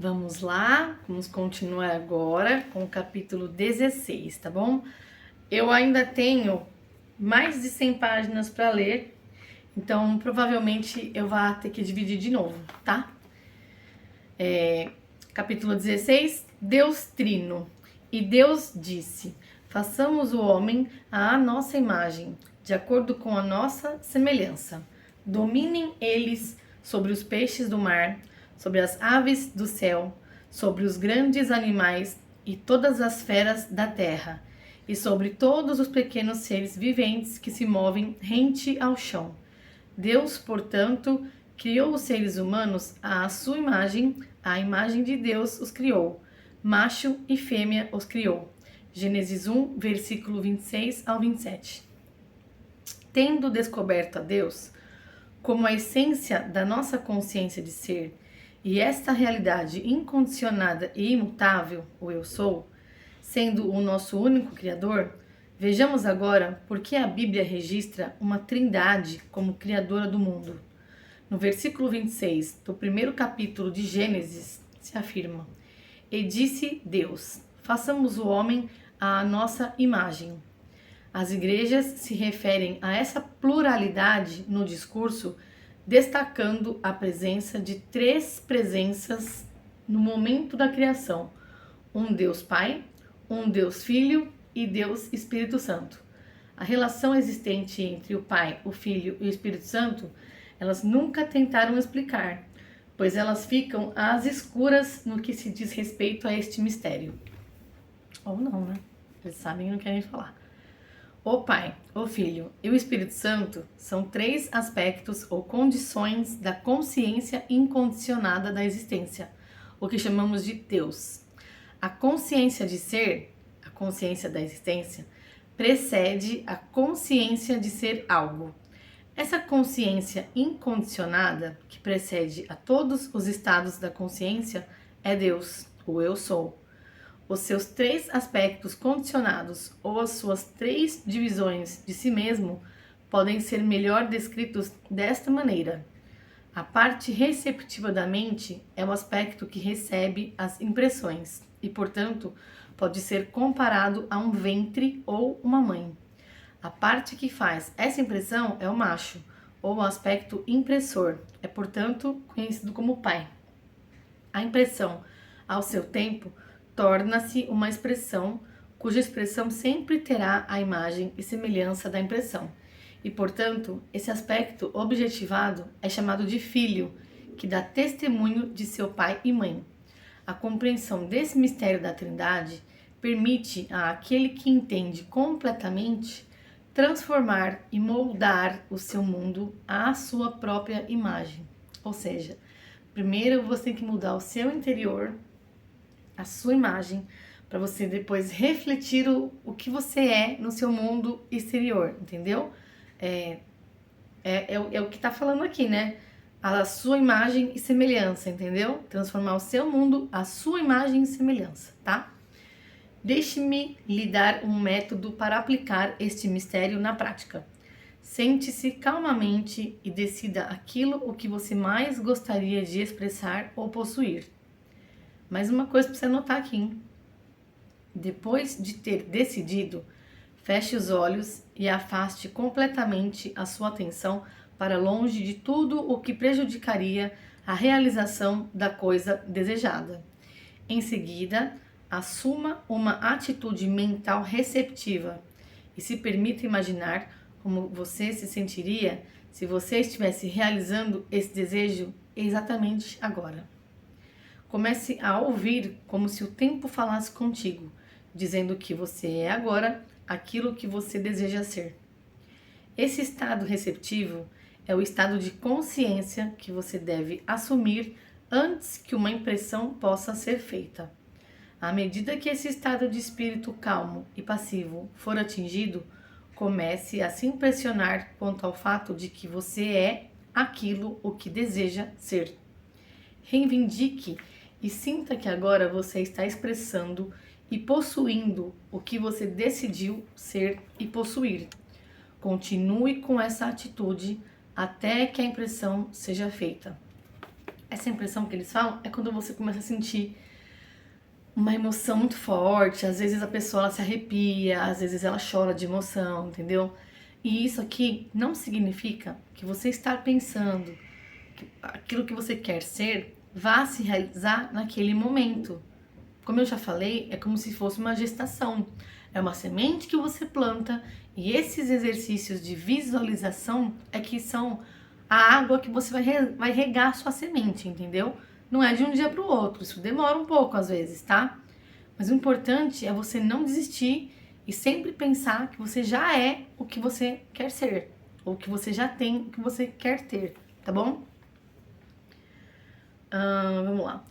Vamos lá, vamos continuar agora com o capítulo 16, tá bom? Eu ainda tenho mais de 100 páginas para ler, então provavelmente eu vou ter que dividir de novo, tá? Capítulo 16, Deus Trino. E Deus disse: façamos o homem à nossa imagem, de acordo com a nossa semelhança. Dominem eles sobre os peixes do mar, sobre as aves do céu, sobre os grandes animais e todas as feras da terra, e sobre todos os pequenos seres viventes que se movem rente ao chão. Deus, portanto, criou os seres humanos à sua imagem, à imagem de Deus os criou. Macho e fêmea os criou. Gênesis 1, versículo 26 ao 27. Tendo descoberto a Deus como a essência da nossa consciência de ser, e esta realidade incondicionada e imutável, o eu sou, sendo o nosso único Criador, vejamos agora por que a Bíblia registra uma trindade como criadora do mundo. No versículo 26 do primeiro capítulo de Gênesis, se afirma: E disse Deus, façamos o homem à nossa imagem. As igrejas se referem a essa pluralidade no discurso, destacando a presença de três presenças no momento da criação: um Deus Pai, um Deus Filho e Deus Espírito Santo. A relação existente entre o Pai, o Filho e o Espírito Santo, elas nunca tentaram explicar, pois elas ficam às escuras no que se diz respeito a este mistério. Ou não, né? Eles sabem e não querem falar. O Pai, o Filho e o Espírito Santo são três aspectos ou condições da consciência incondicionada da existência, o que chamamos de Deus. A consciência de ser, a consciência da existência, precede a consciência de ser algo. Essa consciência incondicionada, que precede a todos os estados da consciência, é Deus, o Eu Sou. Os seus três aspectos condicionados ou as suas três divisões de si mesmo podem ser melhor descritos desta maneira. A parte receptiva da mente é o aspecto que recebe as impressões e, portanto, pode ser comparado a um ventre ou uma mãe. A parte que faz essa impressão é o macho, ou o aspecto impressor, é, portanto, conhecido como pai. A impressão, ao seu tempo, torna-se uma expressão, cuja expressão sempre terá a imagem e semelhança da impressão. E, portanto, esse aspecto objetivado é chamado de filho, que dá testemunho de seu pai e mãe. A compreensão desse mistério da Trindade permite àquele que entende completamente transformar e moldar o seu mundo à sua própria imagem. Ou seja, primeiro você tem que mudar o seu interior, a sua imagem, para você depois refletir o que você é no seu mundo exterior, entendeu? É o que tá falando aqui, né? A sua imagem e semelhança, entendeu? Transformar o seu mundo, a sua imagem e semelhança, tá? Deixe-me lhe dar um método para aplicar este mistério na prática. Sente-se calmamente e decida aquilo o que você mais gostaria de expressar ou possuir. Mais uma coisa para você anotar aqui, hein? Depois de ter decidido, feche os olhos e afaste completamente a sua atenção para longe de tudo o que prejudicaria a realização da coisa desejada. Em seguida, assuma uma atitude mental receptiva e se permita imaginar como você se sentiria se você estivesse realizando esse desejo exatamente agora. Comece a ouvir como se o tempo falasse contigo, dizendo que você é agora aquilo que você deseja ser. Esse estado receptivo é o estado de consciência que você deve assumir antes que uma impressão possa ser feita. À medida que esse estado de espírito calmo e passivo for atingido, comece a se impressionar quanto ao fato de que você é aquilo o que deseja ser. Reivindique e sinta que agora você está expressando e possuindo o que você decidiu ser e possuir. Continue com essa atitude até que a impressão seja feita. essa impressão que eles falam é quando você começa a sentir uma emoção muito forte. Às vezes a pessoa ela se arrepia, às vezes ela chora de emoção, entendeu? E isso aqui não significa que você estar pensando que aquilo que você quer ser vá se realizar naquele momento. Como eu já falei, é como se fosse uma gestação. É uma semente que você planta e esses exercícios de visualização é que são a água que você vai regar a sua semente, entendeu? Não é de um dia para o outro, isso demora um pouco às vezes, tá? Mas o importante é você não desistir e sempre pensar que você já é o que você quer ser, ou que você já tem o que você quer ter, tá bom? Vamos lá.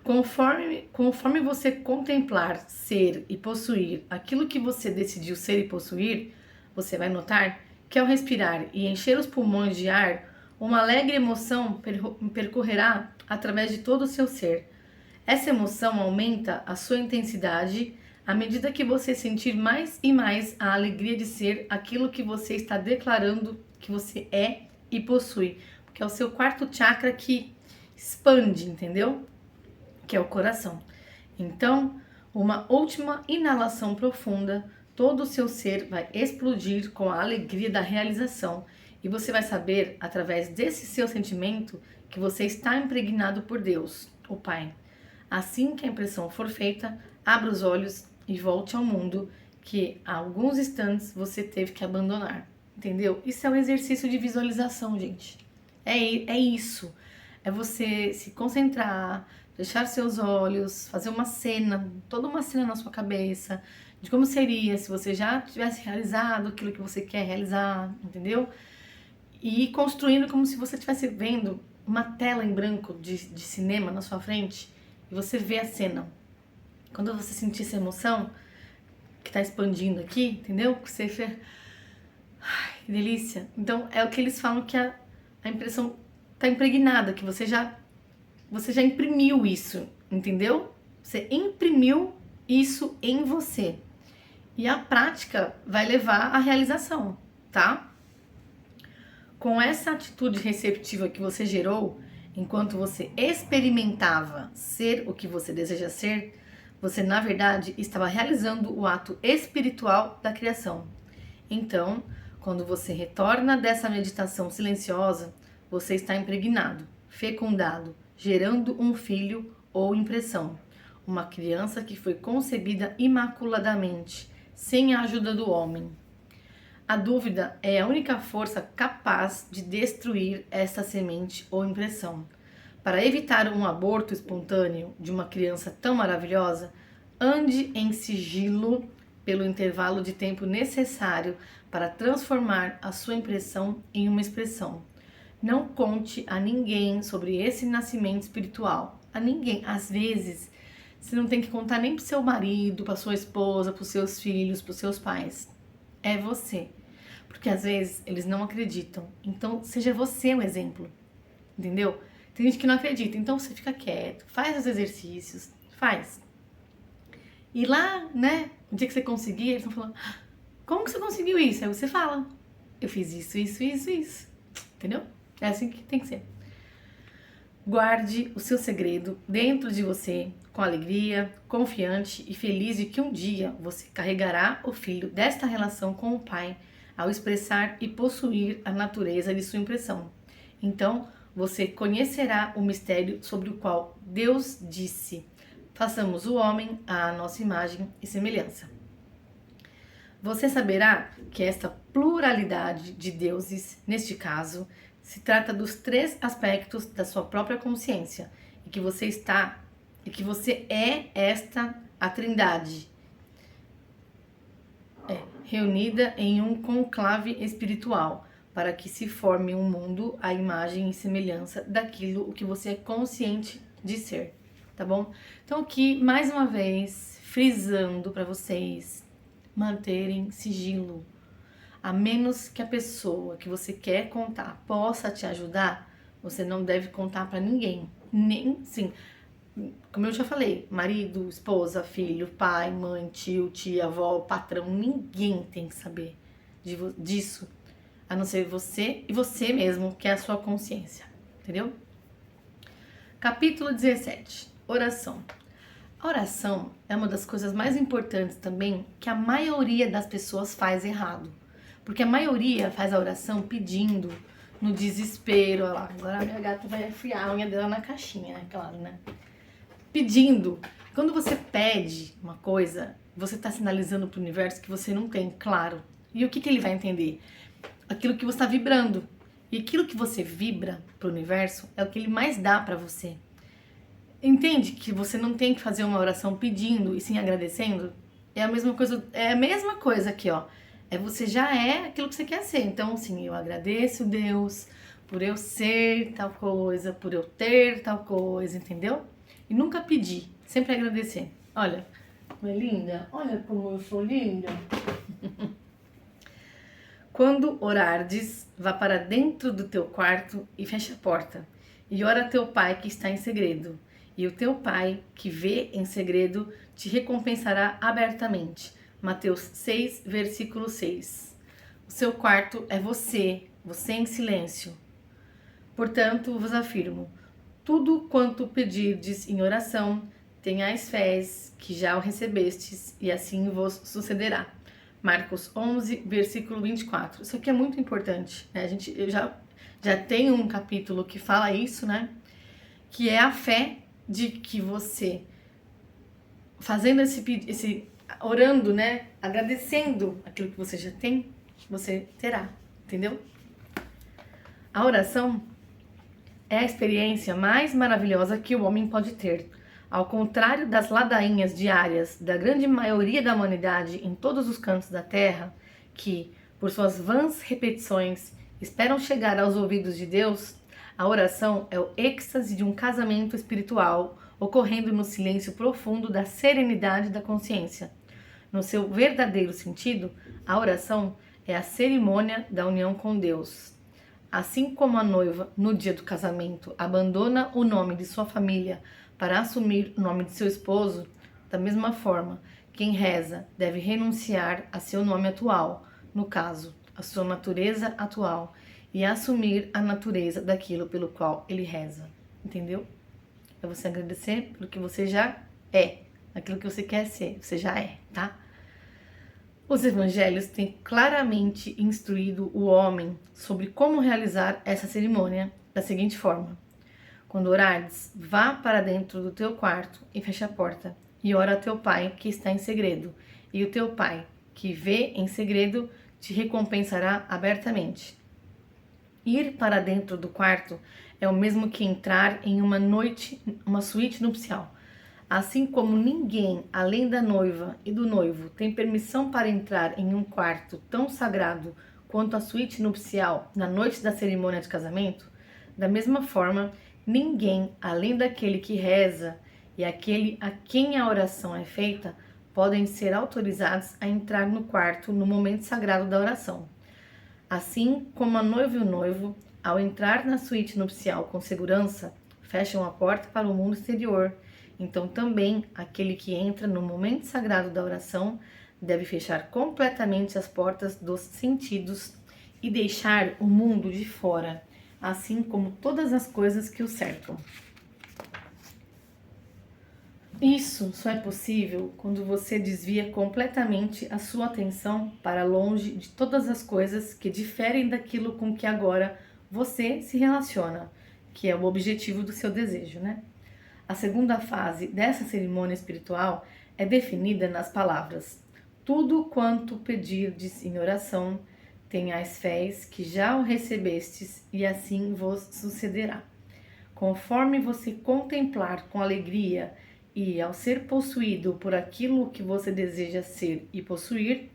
Conforme você contemplar, ser e possuir aquilo que você decidiu ser e possuir, você vai notar que ao respirar e encher os pulmões de ar, uma alegre emoção percorrerá através de todo o seu ser. Essa emoção aumenta a sua intensidade à medida que você sentir mais e mais a alegria de ser aquilo que você está declarando que você é e possui, porque é o seu quarto chakra que expande, entendeu? Que é o coração. Então, uma última inalação profunda, todo o seu ser vai explodir com a alegria da realização e você vai saber, através desse seu sentimento, que você está impregnado por Deus, o Pai. Assim que a impressão for feita, abra os olhos e volte ao mundo que há alguns instantes você teve que abandonar. Entendeu? Isso é um exercício de visualização, gente. É isso. É você se concentrar, fechar seus olhos, fazer uma cena, toda uma cena na sua cabeça, de como seria se você já tivesse realizado aquilo que você quer realizar, entendeu? E ir construindo como se você estivesse vendo uma tela em branco de cinema na sua frente e você vê a cena. Quando você sentir essa emoção que tá expandindo aqui, entendeu? Que você vê... Ai, que delícia! Então, é o que eles falam que a impressão tá impregnada, que você já imprimiu isso, entendeu? Você imprimiu isso em você. E a prática vai levar à realização, tá? Com essa atitude receptiva que você gerou, enquanto você experimentava ser o que você deseja ser, você, na verdade, estava realizando o ato espiritual da criação. Então, quando você retorna dessa meditação silenciosa, você está impregnado, fecundado, gerando um filho ou impressão. Uma criança que foi concebida imaculadamente, sem a ajuda do homem. A dúvida é a única força capaz de destruir essa semente ou impressão. Para evitar um aborto espontâneo de uma criança tão maravilhosa, ande em sigilo pelo intervalo de tempo necessário para transformar a sua impressão em uma expressão. Não conte a ninguém sobre esse nascimento espiritual. A ninguém. Às vezes, você não tem que contar nem pro seu marido, pra sua esposa, pros seus filhos, pros seus pais. É você. Porque às vezes eles não acreditam. Então, seja você o exemplo. Entendeu? Tem gente que não acredita. Então, você fica quieto, faz os exercícios, faz. E lá, né, o dia que você conseguir, eles vão falar: como que você conseguiu isso? Aí você fala: eu fiz isso. Entendeu? É assim que tem que ser. Guarde o seu segredo dentro de você, com alegria, confiante e feliz de que um dia você carregará o filho desta relação com o Pai ao expressar e possuir a natureza de sua impressão. Então, você conhecerá o mistério sobre o qual Deus disse: façamos o homem à nossa imagem e semelhança. Você saberá que esta pluralidade de deuses, neste caso, se trata dos 3 aspectos da sua própria consciência e que você é a Trindade, reunida em um conclave espiritual, para que se forme um mundo à imagem e semelhança daquilo que você é consciente de ser, tá bom? Então aqui, mais uma vez, frisando para vocês manterem sigilo. A menos que a pessoa que você quer contar possa te ajudar, você não deve contar para ninguém. Nem, sim, como eu já falei, marido, esposa, filho, pai, mãe, tio, tia, avó, patrão, ninguém tem que saber disso, a não ser você e você mesmo, que é a sua consciência, entendeu? Capítulo 17. Oração. A oração é uma das coisas mais importantes também que a maioria das pessoas faz errado. Porque a maioria faz a oração pedindo, no desespero. Olha lá, agora a minha gata vai afiar a unha dela na caixinha, né? Claro, né? Pedindo. Quando você pede uma coisa, você está sinalizando para o universo que você não tem, claro. E o que ele vai entender? Aquilo que você está vibrando. E aquilo que você vibra para o universo é o que ele mais dá para você. Entende que você não tem que fazer uma oração pedindo e sim agradecendo? É a mesma coisa aqui, ó. Você já é aquilo que você quer ser. Então, sim, eu agradeço Deus por eu ser tal coisa, por eu ter tal coisa, entendeu? E nunca pedir, sempre agradecer. Olha, não é linda? Olha como eu sou linda. Quando orardes, vá para dentro do teu quarto e feche a porta. E ora a teu pai que está em segredo. E o teu pai que vê em segredo te recompensará abertamente. Mateus 6, versículo 6. O seu quarto é você em silêncio. Portanto, vos afirmo, tudo quanto pedirdes em oração, tenhais fés que já o recebestes, e assim vos sucederá. Marcos 11, versículo 24. Isso aqui é muito importante, né? Eu já tenho um capítulo que fala isso, né? Que é a fé de que você, fazendo orando, né? Agradecendo aquilo que você já tem, você terá, entendeu? A oração é a experiência mais maravilhosa que o homem pode ter. Ao contrário das ladainhas diárias da grande maioria da humanidade em todos os cantos da Terra, que, por suas vãs repetições, esperam chegar aos ouvidos de Deus, a oração é o êxtase de um casamento espiritual ocorrendo no silêncio profundo da serenidade da consciência. No seu verdadeiro sentido, a oração é a cerimônia da união com Deus. Assim como a noiva, no dia do casamento, abandona o nome de sua família para assumir o nome de seu esposo, da mesma forma, quem reza deve renunciar a seu nome atual, no caso, a sua natureza atual, e assumir a natureza daquilo pelo qual ele reza. Entendeu? É você agradecer pelo que você já é, aquilo que você quer ser, você já é, tá? Os evangelhos têm claramente instruído o homem sobre como realizar essa cerimônia da seguinte forma: quando orares, vá para dentro do teu quarto e feche a porta, e ora a teu pai que está em segredo, e o teu pai que vê em segredo te recompensará abertamente. Ir para dentro do quarto é o mesmo que entrar em uma suíte nupcial. Assim como ninguém, além da noiva e do noivo, tem permissão para entrar em um quarto tão sagrado quanto a suíte nupcial na noite da cerimônia de casamento, da mesma forma, ninguém, além daquele que reza e aquele a quem a oração é feita, podem ser autorizados a entrar no quarto no momento sagrado da oração. Assim como a noiva e o noivo, ao entrar na suíte nupcial com segurança, fecham a porta para o mundo exterior. Então também aquele que entra no momento sagrado da oração deve fechar completamente as portas dos sentidos e deixar o mundo de fora, assim como todas as coisas que o cercam. Isso só é possível quando você desvia completamente a sua atenção para longe de todas as coisas que diferem daquilo com que agora você se relaciona, que é o objetivo do seu desejo, né? A segunda fase dessa cerimônia espiritual é definida nas palavras: tudo quanto pedirdes em oração, tenhais fés que já o recebestes, e assim vos sucederá. Conforme você contemplar com alegria e ao ser possuído por aquilo que você deseja ser e possuir,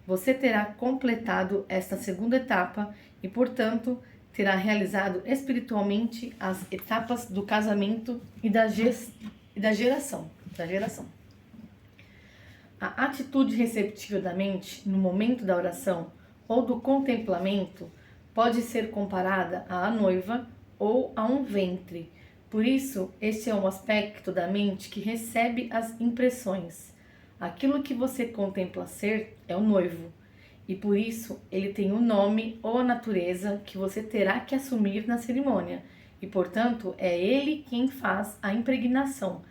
você terá completado esta segunda etapa e, portanto, terá realizado espiritualmente as etapas do casamento e da geração. A atitude receptiva da mente no momento da oração ou do contemplamento pode ser comparada à noiva ou a um ventre. Por isso, este é um aspecto da mente que recebe as impressões. Aquilo que você contempla ser é o noivo, e por isso ele tem o nome ou a natureza que você terá que assumir na cerimônia, e, portanto, é ele quem faz a impregnação.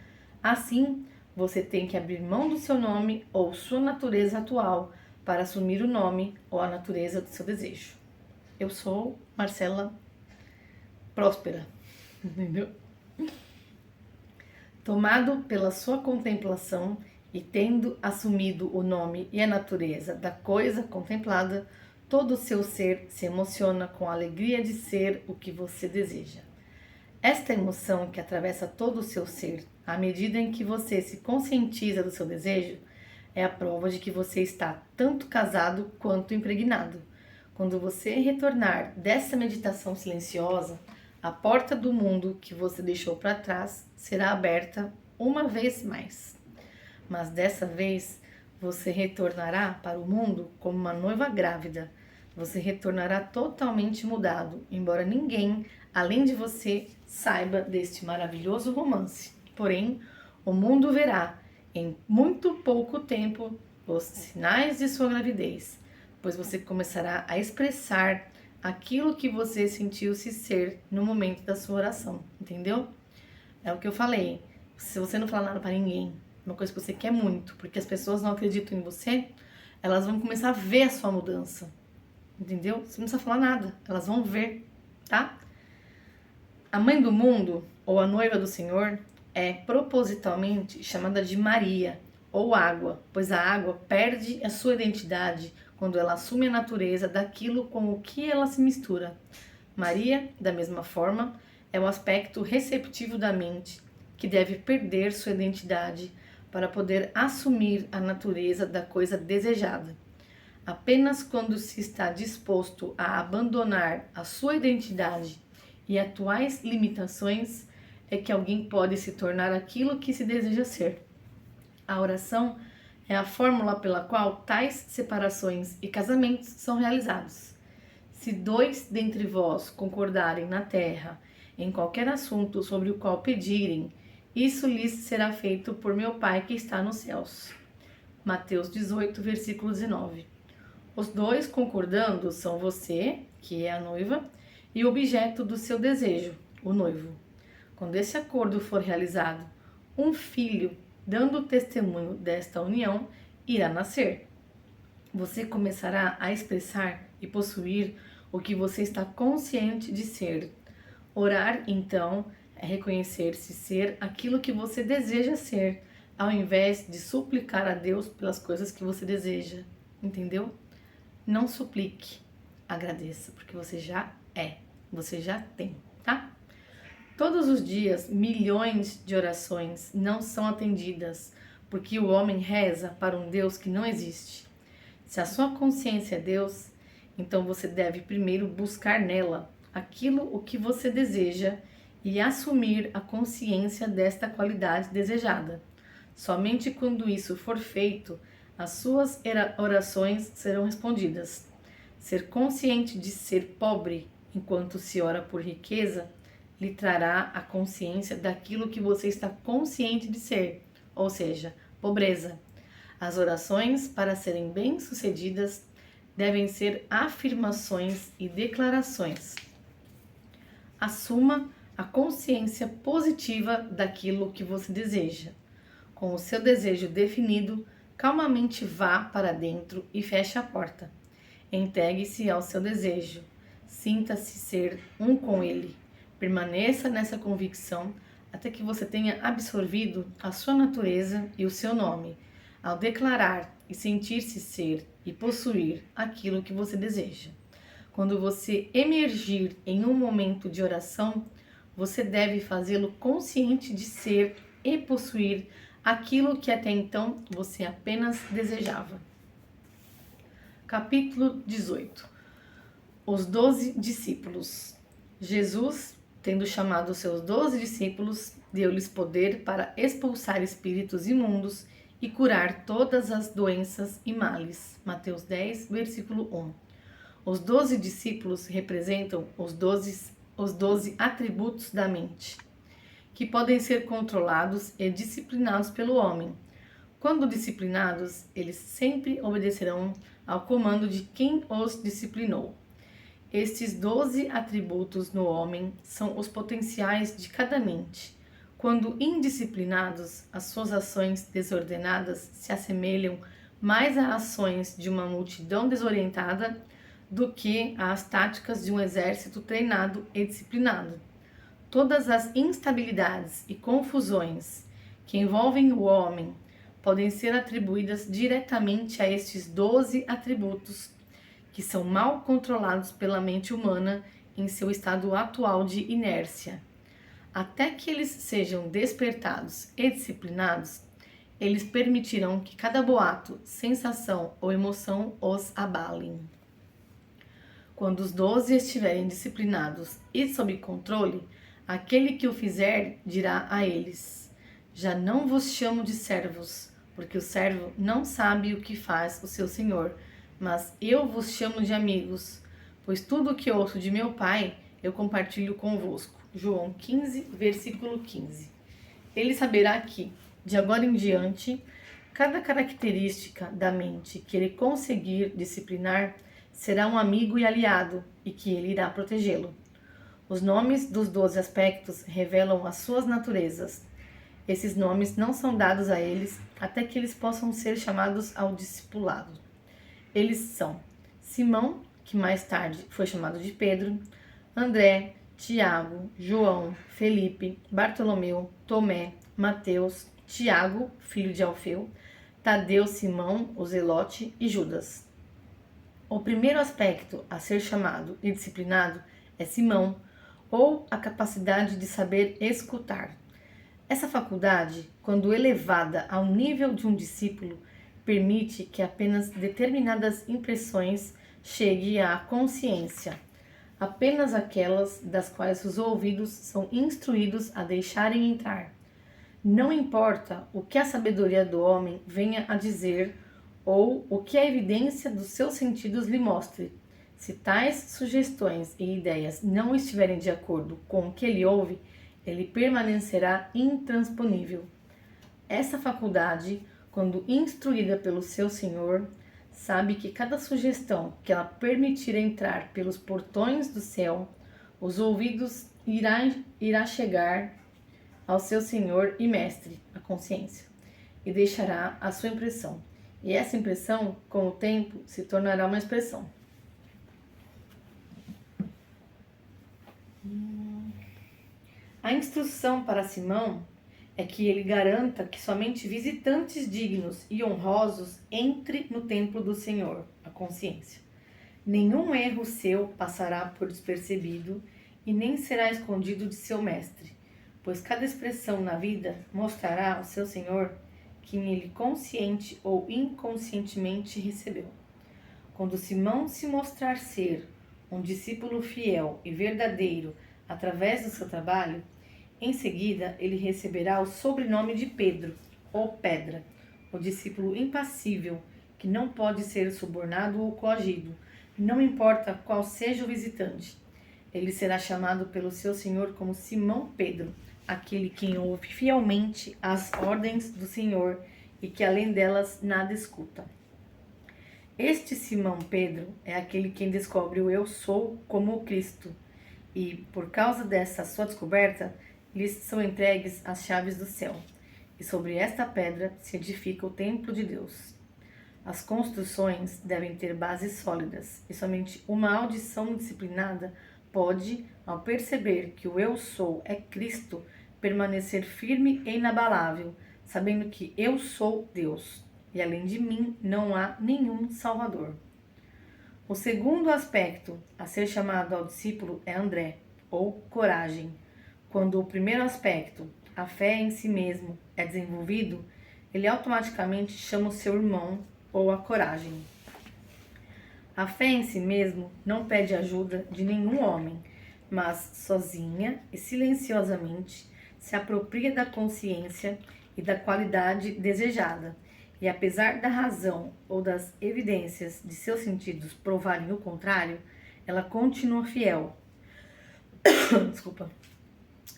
Assim, você tem que abrir mão do seu nome ou sua natureza atual para assumir o nome ou a natureza do seu desejo. Eu sou Marcela Próspera, entendeu? Tomado pela sua contemplação e tendo assumido o nome e a natureza da coisa contemplada, todo o seu ser se emociona com a alegria de ser o que você deseja. Esta emoção que atravessa todo o seu ser, à medida em que você se conscientiza do seu desejo, é a prova de que você está tanto casado quanto impregnado. Quando você retornar dessa meditação silenciosa, a porta do mundo que você deixou para trás será aberta uma vez mais. Mas dessa vez, você retornará para o mundo como uma noiva grávida. Você retornará totalmente mudado, embora ninguém, além de você, saiba deste maravilhoso romance. Porém, o mundo verá, em muito pouco tempo, os sinais de sua gravidez, pois você começará a expressar aquilo que você sentiu-se ser no momento da sua oração, entendeu? É o que eu falei. Se você não falar nada para ninguém, uma coisa que você quer muito, porque as pessoas não acreditam em você, elas vão começar a ver a sua mudança, entendeu? Você não precisa falar nada, elas vão ver, tá? A mãe do mundo, ou a noiva do Senhor, é propositalmente chamada de Maria, ou água, pois a água perde a sua identidade quando ela assume a natureza daquilo com o que ela se mistura. Maria, da mesma forma, é o aspecto receptivo da mente, que deve perder sua identidade para poder assumir a natureza da coisa desejada. Apenas quando se está disposto a abandonar a sua identidade e atuais limitações é que alguém pode se tornar aquilo que se deseja ser. A oração é a fórmula pela qual tais separações e casamentos são realizados. Se dois dentre vós concordarem na terra em qualquer assunto sobre o qual pedirem, isso lhes será feito por meu Pai que está nos céus. Mateus 18, versículo 19. Os dois concordando são você, que é a noiva, e o objeto do seu desejo, o noivo. Quando esse acordo for realizado, um filho, dando testemunho desta união, irá nascer. Você começará a expressar e possuir o que você está consciente de ser. Orar, então, é reconhecer-se ser aquilo que você deseja ser, ao invés de suplicar a Deus pelas coisas que você deseja. Entendeu? Não suplique, agradeça, porque você já é, você já tem, tá? Todos os dias, milhões de orações não são atendidas, porque o homem reza para um Deus que não existe. Se a sua consciência é Deus, então você deve primeiro buscar nela aquilo o que você deseja e assumir a consciência desta qualidade desejada. Somente quando isso for feito, as suas orações serão respondidas. Ser consciente de ser pobre enquanto se ora por riqueza lhe trará a consciência daquilo que você está consciente de ser, ou seja, pobreza. As orações, para serem bem-sucedidas, devem ser afirmações e declarações. Assuma a consciência positiva daquilo que você deseja. Com o seu desejo definido, calmamente vá para dentro e feche a porta. Entregue-se ao seu desejo. Sinta-se ser um com ele. Permaneça nessa convicção até que você tenha absorvido a sua natureza e o seu nome, ao declarar e sentir-se ser e possuir aquilo que você deseja. Quando você emergir em um momento de oração, você deve fazê-lo consciente de ser e possuir aquilo que até então você apenas desejava. Capítulo 18. Os 12 discípulos. Jesus, tendo chamado os seus 12 discípulos, deu-lhes poder para expulsar espíritos imundos e curar todas as doenças e males. Mateus 10, versículo 1. Os 12 discípulos representam os 12 atributos da mente, que podem ser controlados e disciplinados pelo homem. Quando disciplinados, eles sempre obedecerão ao comando de quem os disciplinou. Estes 12 atributos no homem são os potenciais de cada mente. Quando indisciplinados, as suas ações desordenadas se assemelham mais a ações de uma multidão desorientada do que às táticas de um exército treinado e disciplinado. Todas as instabilidades e confusões que envolvem o homem podem ser atribuídas diretamente a estes 12 atributos, que são mal controlados pela mente humana em seu estado atual de inércia. Até que eles sejam despertados e disciplinados, eles permitirão que cada boato, sensação ou emoção os abalem. Quando os 12 estiverem disciplinados e sob controle, aquele que o fizer dirá a eles: já não vos chamo de servos, porque o servo não sabe o que faz o seu senhor, mas eu vos chamo de amigos, pois tudo o que ouço de meu Pai eu compartilho convosco. João 15, versículo 15. Ele saberá que, de agora em diante, cada característica da mente que ele conseguir disciplinar será um amigo e aliado, e que ele irá protegê-lo. Os nomes dos 12 aspectos revelam as suas naturezas. Esses nomes não são dados a eles até que eles possam ser chamados ao discipulado. Eles são Simão, que mais tarde foi chamado de Pedro, André, Tiago, João, Felipe, Bartolomeu, Tomé, Mateus, Tiago, filho de Alfeu, Tadeu, Simão, o Zelote e Judas. O primeiro aspecto a ser chamado e disciplinado é Simão, ou a capacidade de saber escutar. Essa faculdade, quando elevada ao nível de um discípulo, permite que apenas determinadas impressões cheguem à consciência, apenas aquelas das quais os ouvidos são instruídos a deixarem entrar. Não importa o que a sabedoria do homem venha a dizer ou o que a evidência dos seus sentidos lhe mostre. Se tais sugestões e ideias não estiverem de acordo com o que ele ouve, ele permanecerá intransponível. Essa faculdade, quando instruída pelo seu Senhor, sabe que cada sugestão que ela permitir entrar pelos portões do céu, os ouvidos irá chegar ao seu Senhor e Mestre, a consciência, e deixará a sua impressão. E essa impressão, com o tempo, se tornará uma expressão. A instrução para Simão é que ele garanta que somente visitantes dignos e honrosos entrem no templo do Senhor, a consciência. Nenhum erro seu passará por despercebido e nem será escondido de seu mestre, pois cada expressão na vida mostrará ao seu Senhor quem ele consciente ou inconscientemente recebeu. Quando Simão se mostrar ser um discípulo fiel e verdadeiro através do seu trabalho, em seguida ele receberá o sobrenome de Pedro, ou Pedra, o discípulo impassível, que não pode ser subornado ou coagido, não importa qual seja o visitante. Ele será chamado pelo seu Senhor como Simão Pedro, aquele que ouve fielmente as ordens do Senhor e que além delas nada escuta. Este Simão Pedro é aquele quem descobre o Eu Sou como o Cristo e, por causa dessa sua descoberta, lhes são entregues as chaves do céu, e sobre esta pedra se edifica o templo de Deus. As construções devem ter bases sólidas, e somente uma audição disciplinada pode, ao perceber que o Eu Sou é Cristo, permanecer firme e inabalável, sabendo que eu sou Deus, e além de mim não há nenhum Salvador. O segundo aspecto a ser chamado ao discípulo é André, ou coragem. Quando o primeiro aspecto, a fé em si mesmo, é desenvolvido, ele automaticamente chama o seu irmão, ou a coragem. A fé em si mesmo não pede ajuda de nenhum homem, mas sozinha e silenciosamente se apropria da consciência e da qualidade desejada, e apesar da razão ou das evidências de seus sentidos provarem o contrário, ela continua fiel.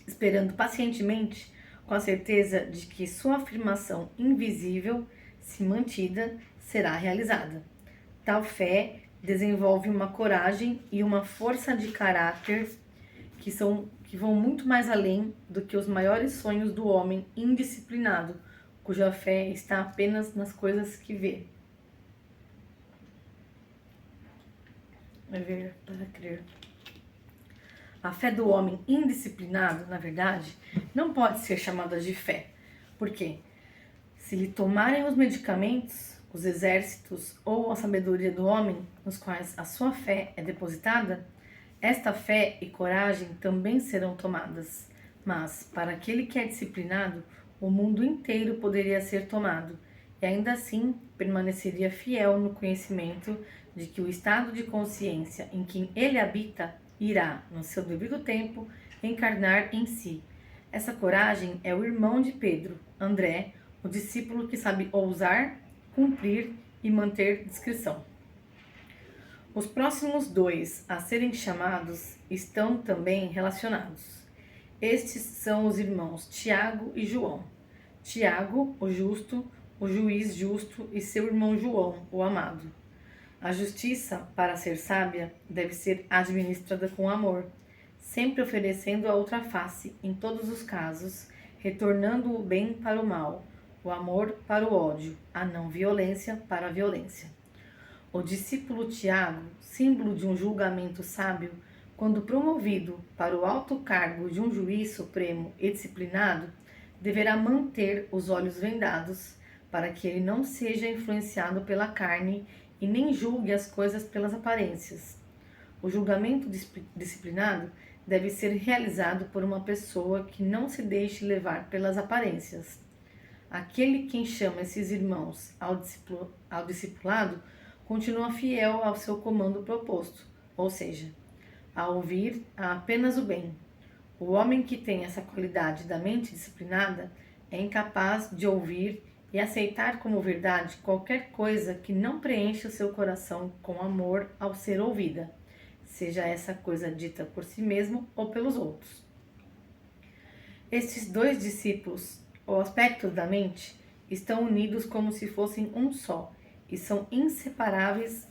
Esperando pacientemente, com a certeza de que sua afirmação invisível, se mantida, será realizada. Tal fé desenvolve uma coragem e uma força de caráter que vão muito mais além do que os maiores sonhos do homem indisciplinado, cuja fé está apenas nas coisas que vê. É ver para crer. A fé do homem indisciplinado, na verdade, não pode ser chamada de fé. Por quê? Se lhe tomarem os medicamentos, os exércitos ou a sabedoria do homem, nos quais a sua fé é depositada, esta fé e coragem também serão tomadas. Mas, para aquele que é disciplinado, o mundo inteiro poderia ser tomado, e ainda assim permaneceria fiel no conhecimento de que o estado de consciência em que ele habita irá, no seu devido tempo, encarnar em si. Essa coragem é o irmão de Pedro, André, o discípulo que sabe ousar, cumprir e manter discrição. Os próximos dois a serem chamados estão também relacionados. Estes são os irmãos Tiago e João. Tiago, o justo, o juiz justo, e seu irmão João, o amado. A justiça, para ser sábia, deve ser administrada com amor, sempre oferecendo a outra face, em todos os casos, retornando o bem para o mal, o amor para o ódio, a não violência para a violência. O discípulo Tiago, símbolo de um julgamento sábio, quando promovido para o alto cargo de um juiz supremo e disciplinado, deverá manter os olhos vendados, para que ele não seja influenciado pela carne e nem julgue as coisas pelas aparências. O julgamento disciplinado deve ser realizado por uma pessoa que não se deixe levar pelas aparências. Aquele quem chama esses irmãos ao discipulado continua fiel ao seu comando proposto, ou seja, a ouvir apenas o bem. O homem que tem essa qualidade da mente disciplinada é incapaz de ouvir e aceitar como verdade qualquer coisa que não preencha o seu coração com amor ao ser ouvida, seja essa coisa dita por si mesmo ou pelos outros. Estes dois discípulos, ou aspectos da mente, estão unidos como se fossem um só e são inseparáveis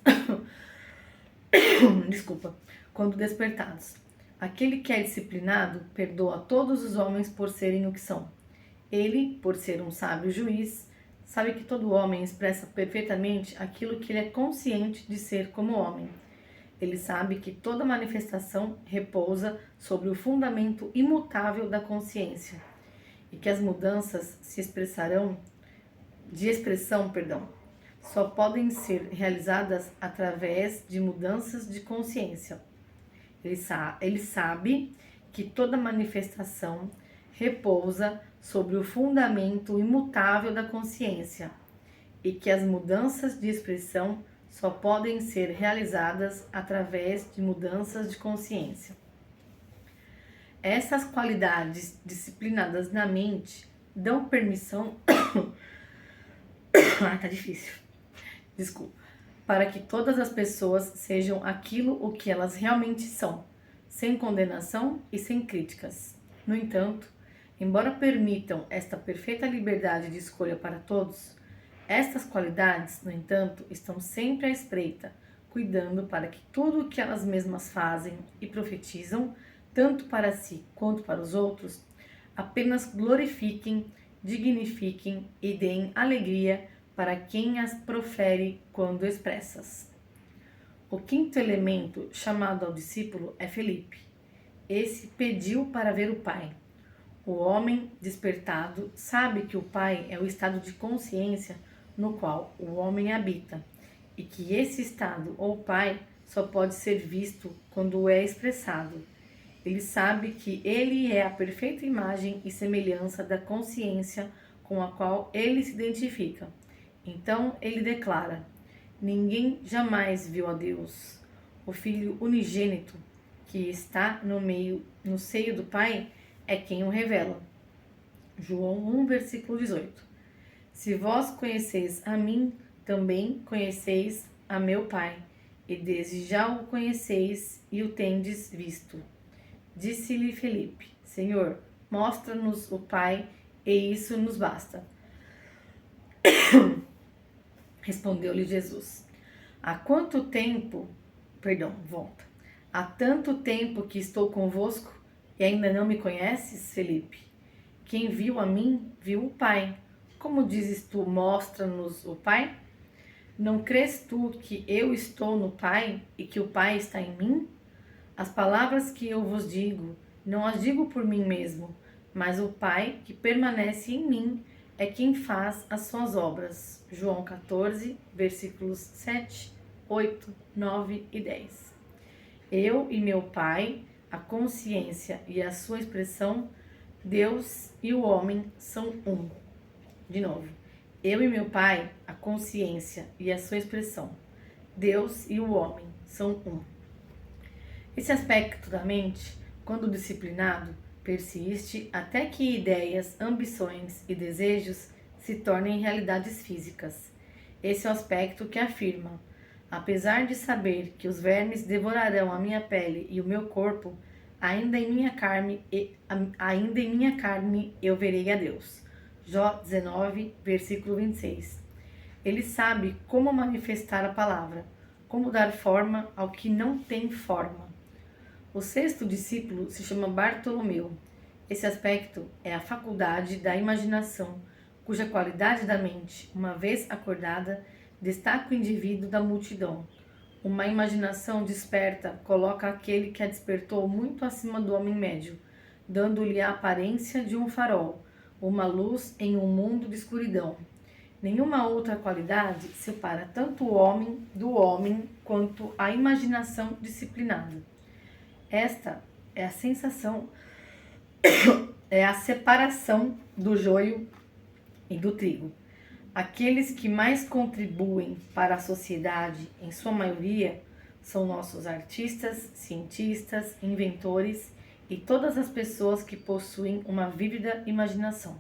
quando despertados. Aquele que é disciplinado perdoa todos os homens por serem o que são. Ele, por ser um sábio juiz, sabe que todo homem expressa perfeitamente aquilo que ele é consciente de ser como homem. Ele sabe que toda manifestação repousa sobre o fundamento imutável da consciência e que as mudanças de expressão, só podem ser realizadas através de mudanças de consciência. Ele sabe que toda manifestação repousa sobre o fundamento imutável da consciência e que as mudanças de expressão só podem ser realizadas através de mudanças de consciência. Essas qualidades disciplinadas na mente dão permissão tá difícil. Para que todas as pessoas sejam aquilo o que elas realmente são, sem condenação e sem críticas. No entanto, embora permitam esta perfeita liberdade de escolha para todos, estas qualidades, no entanto, estão sempre à espreita, cuidando para que tudo o que elas mesmas fazem e profetizam, tanto para si quanto para os outros, apenas glorifiquem, dignifiquem e deem alegria para quem as profere quando expressas. O quinto elemento chamado ao discípulo é Felipe. Esse pediu para ver o Pai. O homem despertado sabe que o Pai é o estado de consciência no qual o homem habita e que esse estado ou Pai só pode ser visto quando é expressado. Ele sabe que ele é a perfeita imagem e semelhança da consciência com a qual ele se identifica. Então ele declara: ninguém jamais viu a Deus. O Filho unigênito, que está no seio do Pai, é quem o revela. João 1, versículo 18. Se vós conheceis a mim, também conheceis a meu Pai, e desde já o conheceis e o tendes visto. Disse-lhe Felipe: Senhor, mostra-nos o Pai, e isso nos basta. Respondeu-lhe Jesus: Há quanto tempo, perdão, volta. Há tanto tempo que estou convosco e ainda não me conheces, Felipe? Quem viu a mim, viu o Pai. Como dizes tu, mostra-nos o Pai? Não crês tu que eu estou no Pai e que o Pai está em mim? As palavras que eu vos digo, não as digo por mim mesmo, mas o Pai que permanece em mim é quem faz as suas obras. João 14, versículos 7, 8, 9 e 10. Eu e meu Pai, a consciência e a sua expressão, Deus e o homem são um. De novo. Eu e meu Pai, a consciência e a sua expressão, Deus e o homem são um. Esse aspecto da mente, quando disciplinado, persiste até que ideias, ambições e desejos se tornem realidades físicas. Esse é o aspecto que afirma: apesar de saber que os vermes devorarão a minha pele e o meu corpo, ainda em minha carne eu verei a Deus. Jó 19, versículo 26. Ele sabe como manifestar a palavra, como dar forma ao que não tem forma. O sexto discípulo se chama Bartolomeu. Esse aspecto é a faculdade da imaginação, cuja qualidade da mente, uma vez acordada, destaca o indivíduo da multidão. Uma imaginação desperta coloca aquele que a despertou muito acima do homem médio, dando-lhe a aparência de um farol, uma luz em um mundo de escuridão. Nenhuma outra qualidade separa tanto o homem do homem quanto a imaginação disciplinada. Esta é a sensação, é a separação do joio e do trigo. Aqueles que mais contribuem para a sociedade, em sua maioria, são nossos artistas, cientistas, inventores e todas as pessoas que possuem uma vívida imaginação.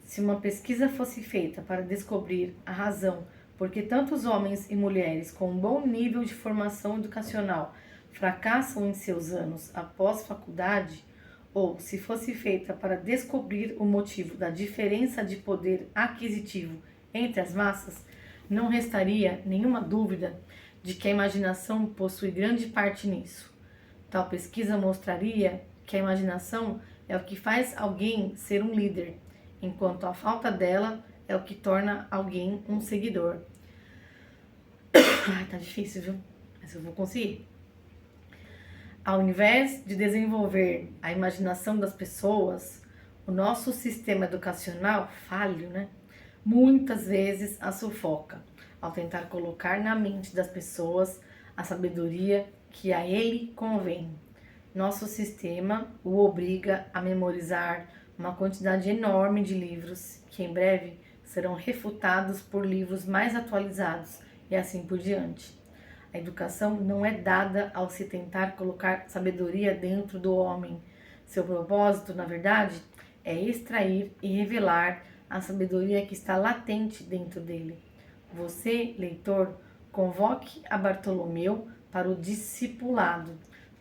Se uma pesquisa fosse feita para descobrir a razão por que tantos homens e mulheres com um bom nível de formação educacional fracassam em seus anos após faculdade, ou se fosse feita para descobrir o motivo da diferença de poder aquisitivo entre as massas, não restaria nenhuma dúvida de que a imaginação possui grande parte nisso. Tal pesquisa mostraria que a imaginação é o que faz alguém ser um líder, enquanto a falta dela é o que torna alguém um seguidor. Tá difícil, viu? Mas eu vou conseguir. Ao invés de desenvolver a imaginação das pessoas, o nosso sistema educacional falho, muitas vezes a sufoca, ao tentar colocar na mente das pessoas a sabedoria que a ele convém. Nosso sistema o obriga a memorizar uma quantidade enorme de livros que em breve serão refutados por livros mais atualizados e assim por diante. A educação não é dada ao se tentar colocar sabedoria dentro do homem. Seu propósito, na verdade, é extrair e revelar a sabedoria que está latente dentro dele. Você, leitor, convoque a Bartolomeu para o discipulado,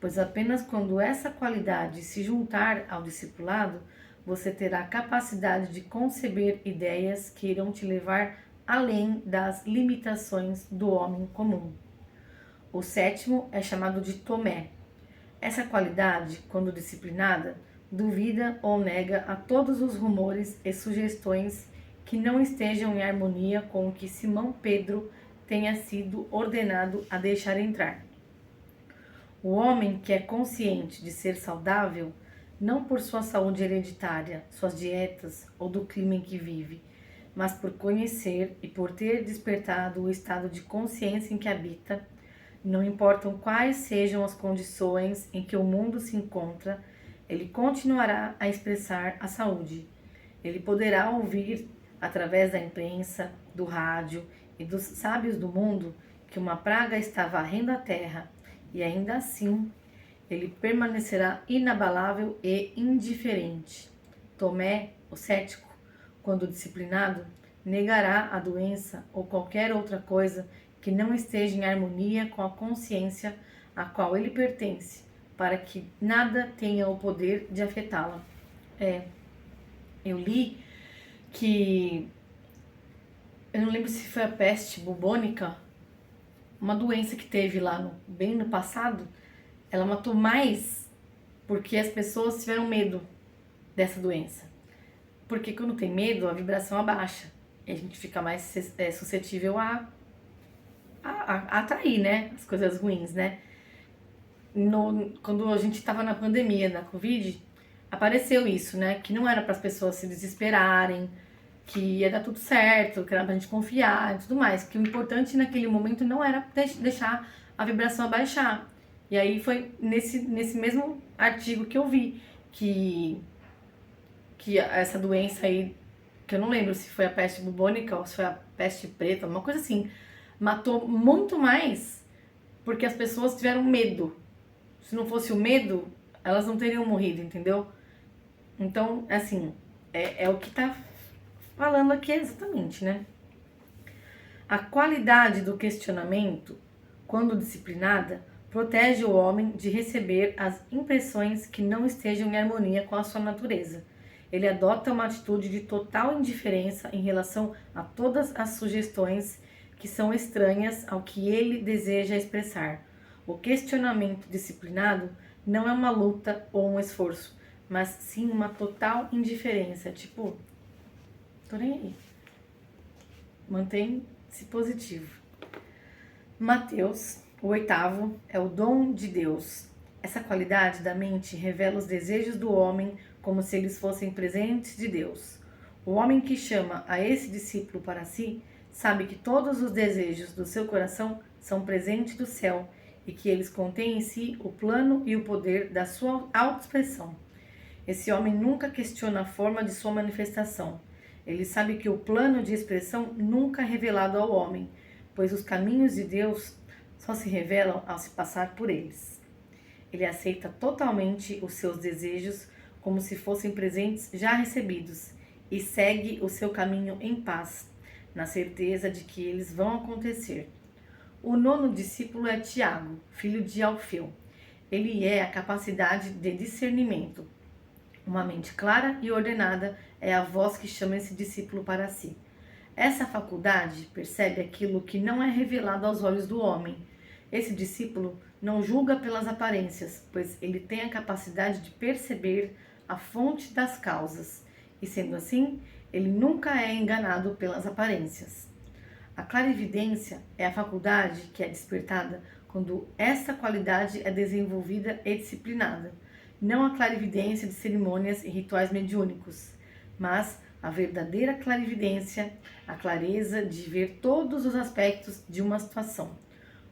pois apenas quando essa qualidade se juntar ao discipulado, você terá a capacidade de conceber ideias que irão te levar além das limitações do homem comum. O sétimo é chamado de Tomé. Essa qualidade, quando disciplinada, duvida ou nega a todos os rumores e sugestões que não estejam em harmonia com o que Simão Pedro tenha sido ordenado a deixar entrar. O homem que é consciente de ser saudável, não por sua saúde hereditária, suas dietas ou do clima em que vive, mas por conhecer e por ter despertado o estado de consciência em que habita, não importam quais sejam as condições em que o mundo se encontra, ele continuará a expressar a saúde. Ele poderá ouvir, através da imprensa, do rádio e dos sábios do mundo, que uma praga está varrendo a terra, e ainda assim, ele permanecerá inabalável e indiferente. Tomé, o cético, quando disciplinado, negará a doença ou qualquer outra coisa que não esteja em harmonia com a consciência a qual ele pertence, para que nada tenha o poder de afetá-la. Eu li que, eu não lembro se foi a peste bubônica uma doença que teve lá bem no passado, ela matou mais porque as pessoas tiveram medo dessa doença. Porque quando tem medo, a vibração abaixa. E a gente fica mais suscetível a atrair, né? As coisas ruins, né? Quando a gente estava na pandemia, na Covid, apareceu isso, né? Que não era para as pessoas se desesperarem, que ia dar tudo certo, que era pra gente confiar e tudo mais. Que o importante naquele momento não era deixar a vibração abaixar. E aí foi nesse mesmo artigo que eu vi que essa doença aí, que eu não lembro se foi a peste bubônica ou se foi a peste preta, uma coisa assim, matou muito mais porque as pessoas tiveram medo. Se não fosse o medo, elas não teriam morrido, entendeu? Então, assim, é o que tá falando aqui exatamente, né? A qualidade do questionamento, quando disciplinada, protege o homem de receber as impressões que não estejam em harmonia com a sua natureza. Ele adota uma atitude de total indiferença em relação a todas as sugestões que são estranhas ao que ele deseja expressar. O questionamento disciplinado não é uma luta ou um esforço, mas sim uma total indiferença. Tipo, tô nem aí. Mantém-se positivo. Mateus, o 8º, é o dom de Deus. Essa qualidade da mente revela os desejos do homem como se eles fossem presentes de Deus. O homem que chama a esse discípulo para si sabe que todos os desejos do seu coração são presentes do céu e que eles contêm em si o plano e o poder da sua autoexpressão. Esse homem nunca questiona a forma de sua manifestação. Ele sabe que o plano de expressão nunca é revelado ao homem, pois os caminhos de Deus só se revelam ao se passar por eles. Ele aceita totalmente os seus desejos como se fossem presentes já recebidos e segue o seu caminho em paz, na certeza de que eles vão acontecer. O 9º discípulo é Tiago, filho de Alfeu. Ele é a capacidade de discernimento. Uma mente clara e ordenada é a voz que chama esse discípulo para si. Essa faculdade percebe aquilo que não é revelado aos olhos do homem. Esse discípulo não julga pelas aparências, pois ele tem a capacidade de perceber a fonte das causas, e sendo assim, ele nunca é enganado pelas aparências. A clarividência é a faculdade que é despertada quando essa qualidade é desenvolvida e disciplinada. Não a clarividência de cerimônias e rituais mediúnicos, mas a verdadeira clarividência, a clareza de ver todos os aspectos de uma situação.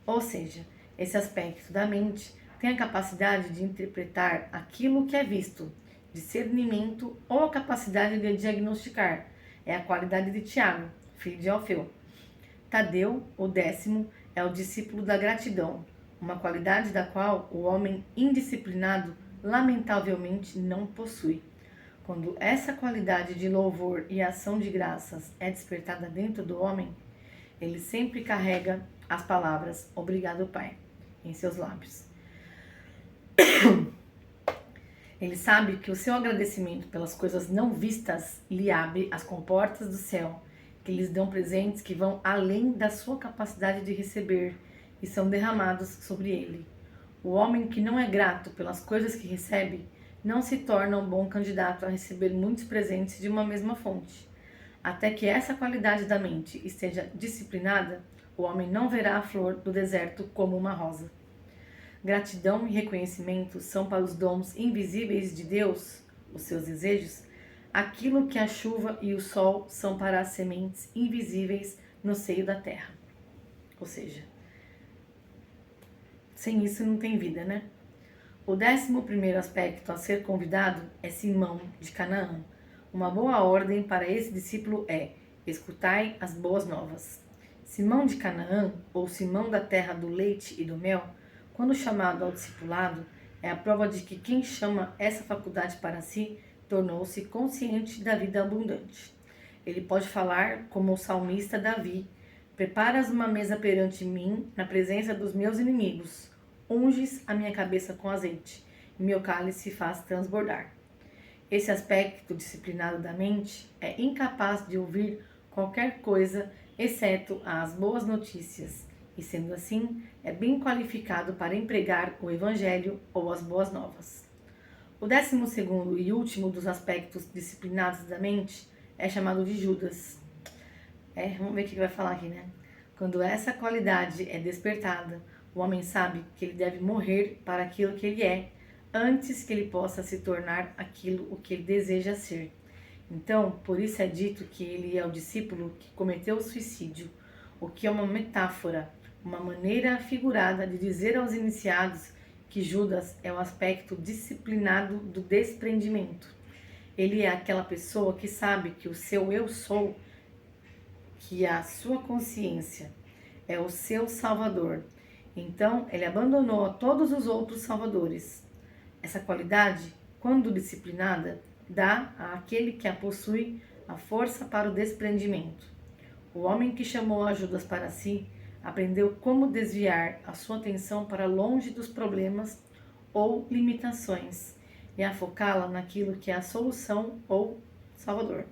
Ou seja, esse aspecto da mente tem a capacidade de interpretar aquilo que é visto, discernimento ou a capacidade de diagnosticar. É a qualidade de Tiago, filho de Alfeu. Tadeu, o 10º, é o discípulo da gratidão, uma qualidade da qual o homem indisciplinado lamentavelmente não possui. Quando essa qualidade de louvor e ação de graças é despertada dentro do homem, ele sempre carrega as palavras "Obrigado, Pai" em seus lábios. Ele sabe que o seu agradecimento pelas coisas não vistas lhe abre as comportas do céu, que lhes dão presentes que vão além da sua capacidade de receber e são derramados sobre ele. O homem que não é grato pelas coisas que recebe não se torna um bom candidato a receber muitos presentes de uma mesma fonte. Até que essa qualidade da mente esteja disciplinada, o homem não verá a flor do deserto como uma rosa. Gratidão e reconhecimento são para os dons invisíveis de Deus, os seus desejos, aquilo que a chuva e o sol são para as sementes invisíveis no seio da terra. Ou seja, sem isso não tem vida, né? O 11º aspecto a ser convidado é Simão de Canaã. Uma boa ordem para esse discípulo é: escutai as boas novas. Simão de Canaã, ou Simão da terra do leite e do mel, quando chamado ao discipulado, é a prova de que quem chama essa faculdade para si tornou-se consciente da vida abundante. Ele pode falar como o salmista Davi: preparas uma mesa perante mim na presença dos meus inimigos. Unges a minha cabeça com azeite, e meu cálice faz transbordar. Esse aspecto disciplinado da mente é incapaz de ouvir qualquer coisa exceto as boas notícias, e, sendo assim, é bem qualificado para empregar o Evangelho ou as boas novas. O 12º e último dos aspectos disciplinados da mente é chamado de Judas. Vamos ver o que vai falar aqui, né? Quando essa qualidade é despertada, o homem sabe que ele deve morrer para aquilo que ele é, antes que ele possa se tornar aquilo o que ele deseja ser. Então, por isso é dito que ele é o discípulo que cometeu o suicídio, o que é uma metáfora, uma maneira figurada de dizer aos iniciados que Judas é o aspecto disciplinado do desprendimento. Ele é aquela pessoa que sabe que o seu eu sou, que a sua consciência é o seu salvador. Então, ele abandonou a todos os outros salvadores. Essa qualidade, quando disciplinada, dá àquele que a possui a força para o desprendimento. O homem que chamou a Judas para si aprendeu como desviar a sua atenção para longe dos problemas ou limitações e a focá-la naquilo que é a solução ou salvador.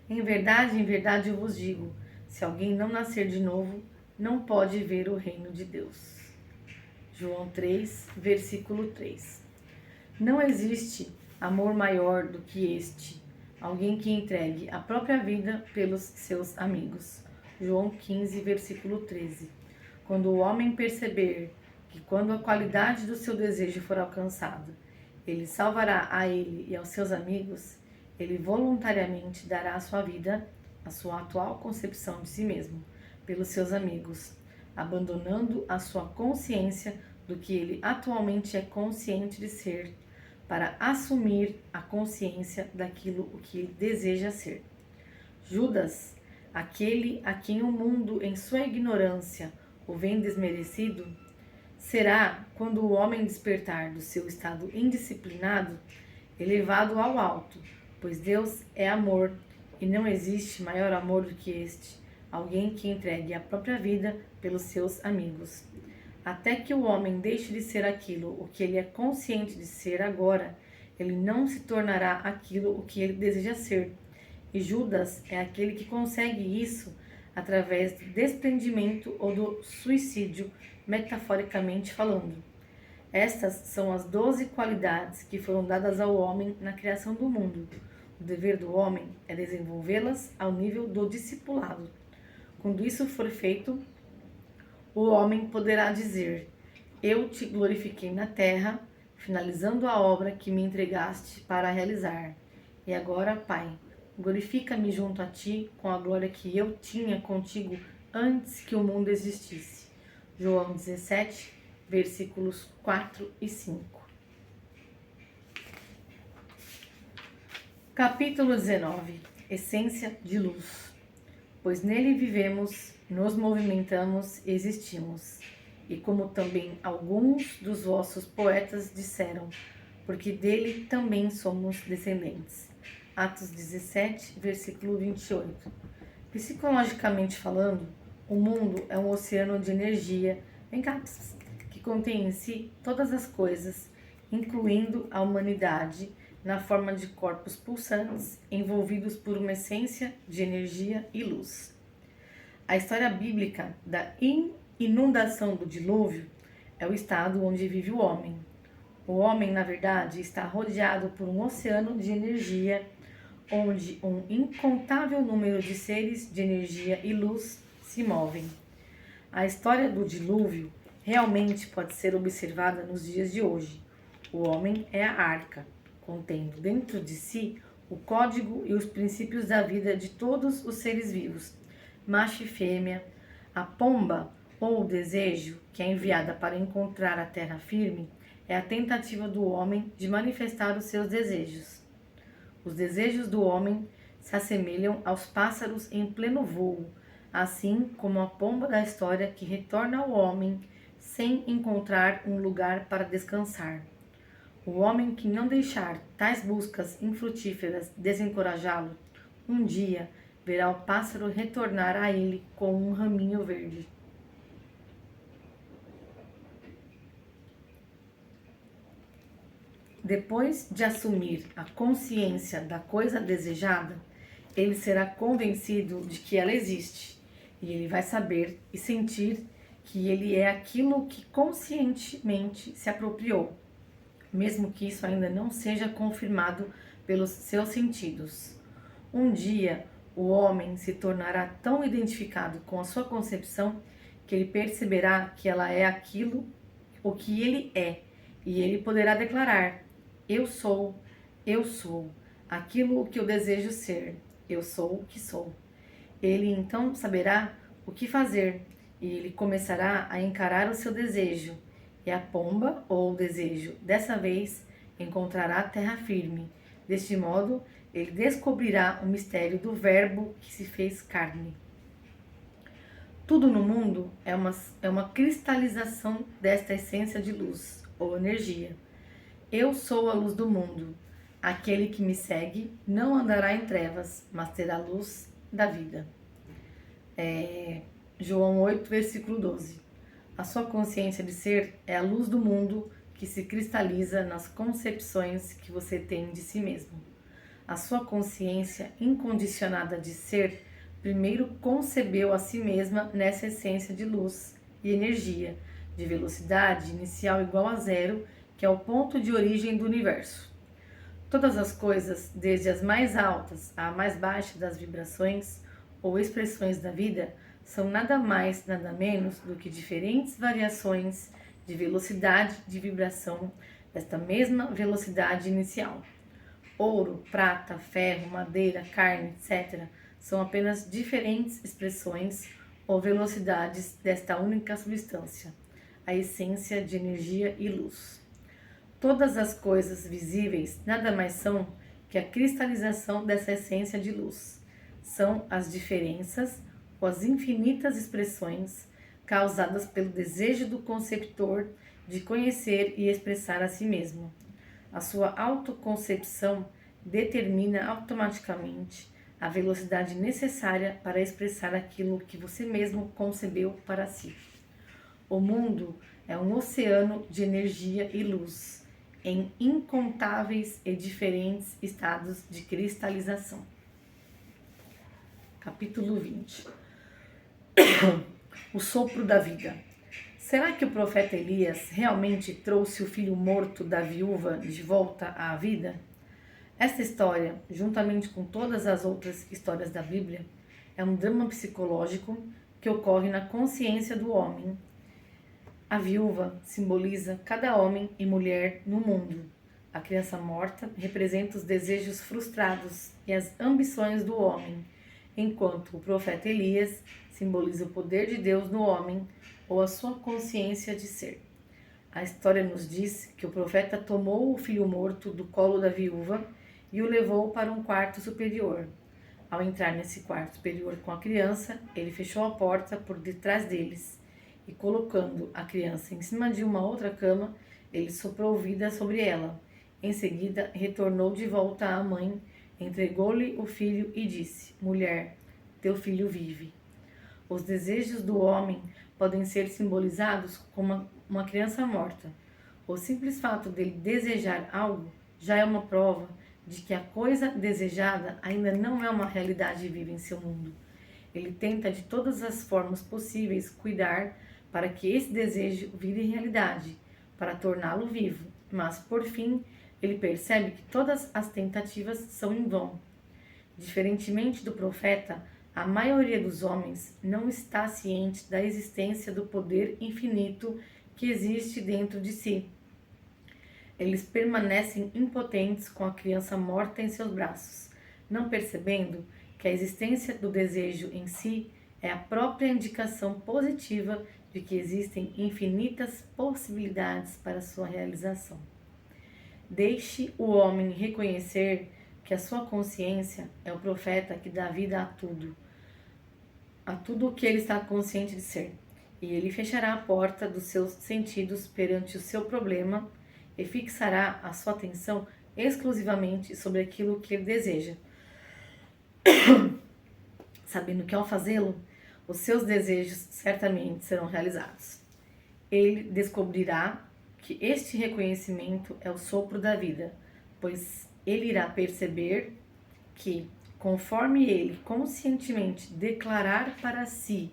Em verdade eu vos digo, se alguém não nascer de novo, não pode ver o reino de Deus. João 3, versículo 3. Não existe amor maior do que este, alguém que entregue a própria vida pelos seus amigos. João 15, versículo 13. Quando o homem perceber que quando a qualidade do seu desejo for alcançada, ele salvará a ele e aos seus amigos, ele voluntariamente dará a sua vida, a sua atual concepção de si mesmo, pelos seus amigos, abandonando a sua consciência do que ele atualmente é consciente de ser, para assumir a consciência daquilo o que ele deseja ser. Judas, aquele a quem o mundo, em sua ignorância, o vem desmerecido, será, quando o homem despertar do seu estado indisciplinado, elevado ao alto, pois Deus é amor e não existe maior amor do que este, alguém que entregue a própria vida pelos seus amigos. Até que o homem deixe de ser aquilo o que ele é consciente de ser agora, ele não se tornará aquilo o que ele deseja ser. E Judas é aquele que consegue isso através do desprendimento ou do suicídio, metaforicamente falando. Estas são as 12 qualidades que foram dadas ao homem na criação do mundo. O dever do homem é desenvolvê-las ao nível do discipulado. Quando isso for feito, o homem poderá dizer: eu te glorifiquei na terra, finalizando a obra que me entregaste para realizar. E agora, Pai, glorifica-me junto a ti com a glória que eu tinha contigo antes que o mundo existisse. João 17, versículos 4 e 5. Capítulo 19. Essência de luz. Pois nele vivemos, nos movimentamos e existimos. E como também alguns dos vossos poetas disseram, porque dele também somos descendentes. Atos 17, versículo 28. Psicologicamente falando, o mundo é um oceano de energia em cápsulas, que contém em si todas as coisas, incluindo a humanidade, na forma de corpos pulsantes, envolvidos por uma essência de energia e luz. A história bíblica da inundação do dilúvio é o estado onde vive o homem. O homem, na verdade, está rodeado por um oceano de energia, onde um incontável número de seres de energia e luz se movem. A história do dilúvio realmente pode ser observada nos dias de hoje. O homem é a arca, contendo dentro de si o código e os princípios da vida de todos os seres vivos, macho e fêmea. A pomba, ou o desejo, que é enviada para encontrar a terra firme, é a tentativa do homem de manifestar os seus desejos. Os desejos do homem se assemelham aos pássaros em pleno voo, assim como a pomba da história que retorna ao homem sem encontrar um lugar para descansar. O homem que não deixar tais buscas infrutíferas desencorajá-lo, um dia verá o pássaro retornar a ele com um raminho verde. Depois de assumir a consciência da coisa desejada, ele será convencido de que ela existe e ele vai saber e sentir que ele é aquilo que conscientemente se apropriou, mesmo que isso ainda não seja confirmado pelos seus sentidos. Um dia, o homem se tornará tão identificado com a sua concepção que ele perceberá que ela é aquilo o que ele é, e ele poderá declarar: eu sou aquilo que eu desejo ser, eu sou o que sou. Ele então saberá o que fazer e ele começará a encarar o seu desejo. E a pomba, ou o desejo, dessa vez encontrará terra firme. Deste modo, ele descobrirá o mistério do Verbo que se fez carne. Tudo no mundo é uma cristalização desta essência de luz, ou energia. Eu sou a luz do mundo. Aquele que me segue não andará em trevas, mas terá luz da vida. João 8, versículo 12. A sua consciência de ser é a luz do mundo que se cristaliza nas concepções que você tem de si mesmo. A sua consciência incondicionada de ser primeiro concebeu a si mesma nessa essência de luz e energia, de velocidade inicial igual a zero, que é o ponto de origem do universo. Todas as coisas, desde as mais altas à mais baixa das vibrações ou expressões da vida, são nada mais, nada menos do que diferentes variações de velocidade de vibração desta mesma velocidade inicial. Ouro, prata, ferro, madeira, carne, etc., são apenas diferentes expressões ou velocidades desta única substância, a essência de energia e luz. Todas as coisas visíveis nada mais são que a cristalização dessa essência de luz. São as diferenças ou as infinitas expressões causadas pelo desejo do conceptor de conhecer e expressar a si mesmo. A sua autoconcepção determina automaticamente a velocidade necessária para expressar aquilo que você mesmo concebeu para si. O mundo é um oceano de energia e luz, em incontáveis e diferentes estados de cristalização. Capítulo 20. O sopro da vida. Será que o profeta Elias realmente trouxe o filho morto da viúva de volta à vida? Esta história, juntamente com todas as outras histórias da Bíblia, é um drama psicológico que ocorre na consciência do homem. A viúva simboliza cada homem e mulher no mundo. A criança morta representa os desejos frustrados e as ambições do homem, enquanto o profeta Elias simboliza o poder de Deus no homem ou a sua consciência de ser. A história nos diz que o profeta tomou o filho morto do colo da viúva e o levou para um quarto superior. Ao entrar nesse quarto superior com a criança, ele fechou a porta por detrás deles e, colocando a criança em cima de uma outra cama, ele soprou vida sobre ela. Em seguida, retornou de volta à mãe, entregou-lhe o filho e disse: Mulher, teu filho vive. Os desejos do homem podem ser simbolizados como uma criança morta. O simples fato dele desejar algo já é uma prova de que a coisa desejada ainda não é uma realidade viva em seu mundo. Ele tenta de todas as formas possíveis cuidar para que esse desejo vire realidade, para torná-lo vivo, mas por fim ele percebe que todas as tentativas são em vão. Diferentemente do profeta, a maioria dos homens não está ciente da existência do poder infinito que existe dentro de si. Eles permanecem impotentes com a criança morta em seus braços, não percebendo que a existência do desejo em si é a própria indicação positiva de que existem infinitas possibilidades para sua realização. Deixe o homem reconhecer que a sua consciência é o profeta que dá vida a tudo o que ele está consciente de ser, e ele fechará a porta dos seus sentidos perante o seu problema e fixará a sua atenção exclusivamente sobre aquilo que ele deseja, sabendo que ao fazê-lo, os seus desejos certamente serão realizados. Ele descobrirá que este reconhecimento é o sopro da vida, pois ele irá perceber que, conforme ele conscientemente declarar para si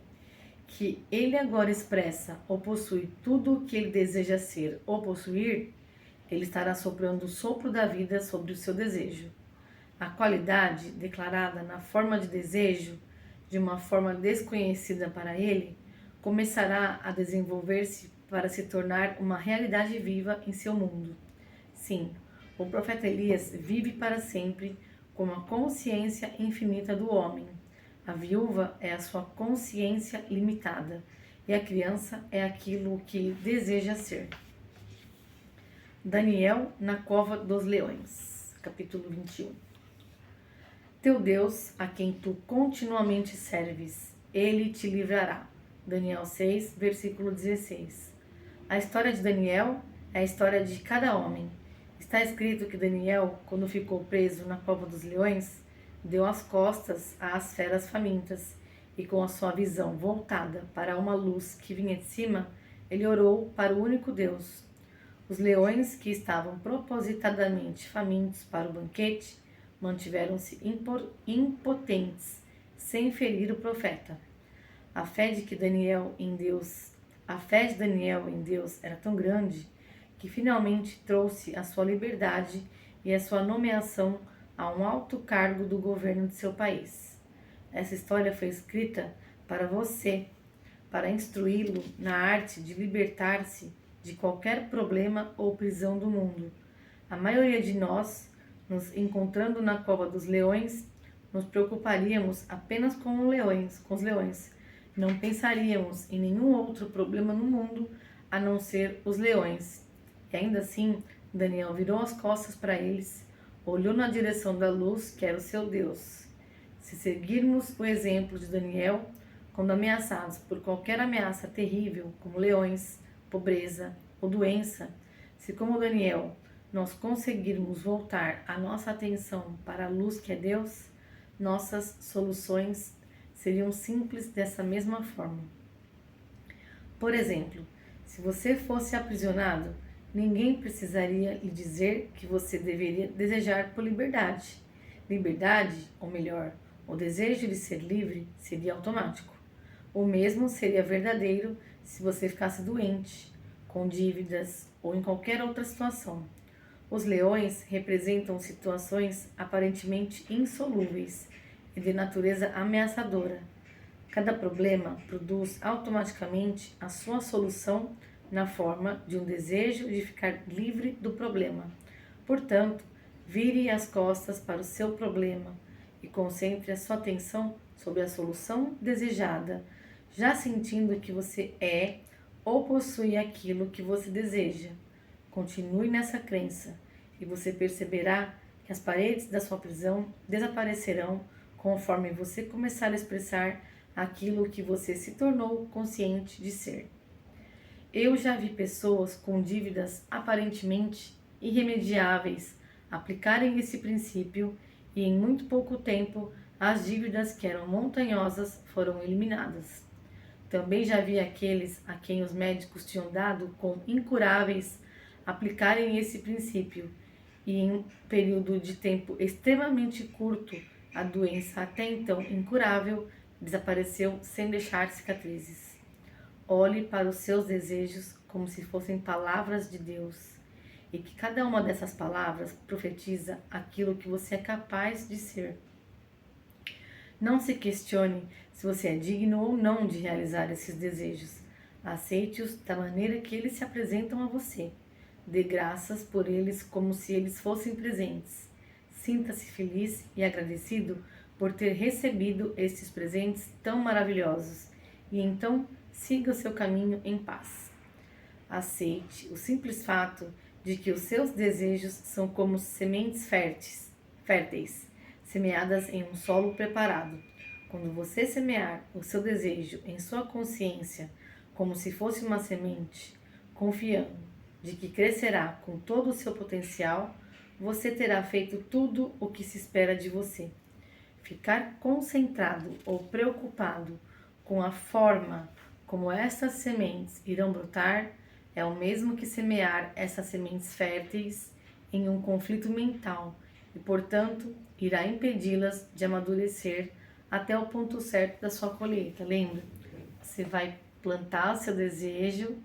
que ele agora expressa ou possui tudo o que ele deseja ser ou possuir, ele estará soprando o sopro da vida sobre o seu desejo. A qualidade declarada na forma de desejo, de uma forma desconhecida para ele, começará a desenvolver-se para se tornar uma realidade viva em seu mundo. Sim, o profeta Elias vive para sempre com a consciência infinita do homem. A viúva é a sua consciência limitada e a criança é aquilo que deseja ser. Daniel na cova dos leões, capítulo 21. Teu Deus, a quem tu continuamente serves, ele te livrará. Daniel 6, versículo 16. A história de Daniel é a história de cada homem. Está escrito que Daniel, quando ficou preso na cova dos leões, deu as costas às feras famintas e, com a sua visão voltada para uma luz que vinha de cima, ele orou para o único Deus. Os leões, que estavam propositadamente famintos para o banquete, mantiveram-se impotentes, sem ferir o profeta. A fé de Daniel em Deus era tão grande que finalmente trouxe a sua liberdade e a sua nomeação a um alto cargo do governo de seu país. Essa história foi escrita para você, para instruí-lo na arte de libertar-se de qualquer problema ou prisão do mundo. A maioria de nós, nos encontrando na cova dos leões, nos preocuparíamos apenas com os leões. Não pensaríamos em nenhum outro problema no mundo a não ser os leões. E ainda assim, Daniel virou as costas para eles, olhou na direção da luz, que era o seu Deus. Se seguirmos o exemplo de Daniel, quando ameaçados por qualquer ameaça terrível, como leões, pobreza ou doença, se como Daniel nós conseguirmos voltar a nossa atenção para a luz que é Deus, nossas soluções seriam simples dessa mesma forma. Por exemplo, se você fosse aprisionado, ninguém precisaria lhe dizer que você deveria desejar por liberdade. Liberdade, ou melhor, o desejo de ser livre seria automático. O mesmo seria verdadeiro se você ficasse doente, com dívidas ou em qualquer outra situação. Os leões representam situações aparentemente insolúveis e de natureza ameaçadora. Cada problema produz automaticamente a sua solução na forma de um desejo de ficar livre do problema. Portanto, vire as costas para o seu problema e concentre a sua atenção sobre a solução desejada, já sentindo que você é ou possui aquilo que você deseja. Continue nessa crença e você perceberá que as paredes da sua prisão desaparecerão conforme você começar a expressar aquilo que você se tornou consciente de ser. Eu já vi pessoas com dívidas aparentemente irremediáveis aplicarem esse princípio e em muito pouco tempo as dívidas que eram montanhosas foram eliminadas. Também já vi aqueles a quem os médicos tinham dado como incuráveis aplicarem esse princípio e em um período de tempo extremamente curto a doença até então incurável desapareceu sem deixar cicatrizes. Olhe para os seus desejos como se fossem palavras de Deus e que cada uma dessas palavras profetiza aquilo que você é capaz de ser. Não se questione se você é digno ou não de realizar esses desejos. Aceite-os da maneira que eles se apresentam a você. Dê graças por eles como se eles fossem presentes. Sinta-se feliz e agradecido por ter recebido estes presentes tão maravilhosos e então siga o seu caminho em paz. Aceite o simples fato de que os seus desejos são como sementes férteis, semeadas em um solo preparado. Quando você semear o seu desejo em sua consciência como se fosse uma semente, confiando de que crescerá com todo o seu potencial, você terá feito tudo o que se espera de você. Ficar concentrado ou preocupado com a forma como essas sementes irão brotar é o mesmo que semear essas sementes férteis em um conflito mental e, portanto, irá impedi-las de amadurecer até o ponto certo da sua colheita. Lembra? Você vai plantar o seu desejo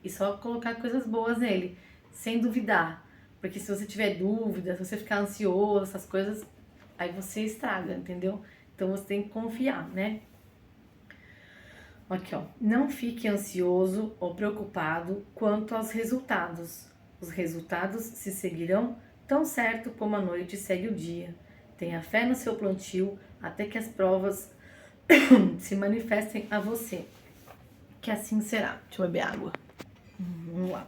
e só colocar coisas boas nele, sem duvidar. Porque se você tiver dúvida, se você ficar ansioso, essas coisas, aí você estraga, entendeu? Então você tem que confiar, né? Aqui, ó. Não fique ansioso ou preocupado quanto aos resultados. Os resultados se seguirão tão certo como a noite segue o dia. Tenha fé no seu plantio até que as provas se manifestem a você. Que assim será. Deixa eu beber água. Vamos lá.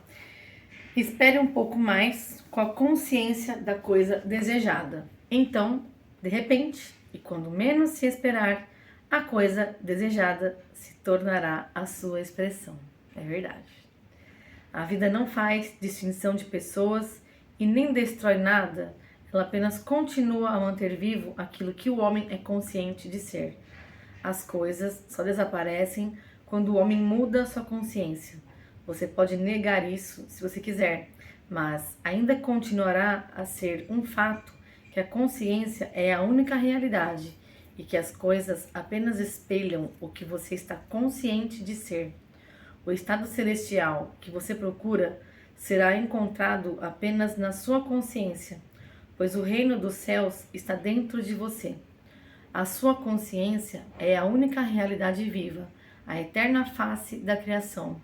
Espere um pouco mais com a consciência da coisa desejada. Então, de repente, e quando menos se esperar, a coisa desejada se tornará a sua expressão. É verdade. A vida não faz distinção de pessoas e nem destrói nada, ela apenas continua a manter vivo aquilo que o homem é consciente de ser. As coisas só desaparecem quando o homem muda sua consciência. Você pode negar isso se você quiser, mas ainda continuará a ser um fato que a consciência é a única realidade e que as coisas apenas espelham o que você está consciente de ser. O estado celestial que você procura será encontrado apenas na sua consciência, pois o reino dos céus está dentro de você. A sua consciência é a única realidade viva, a eterna face da criação.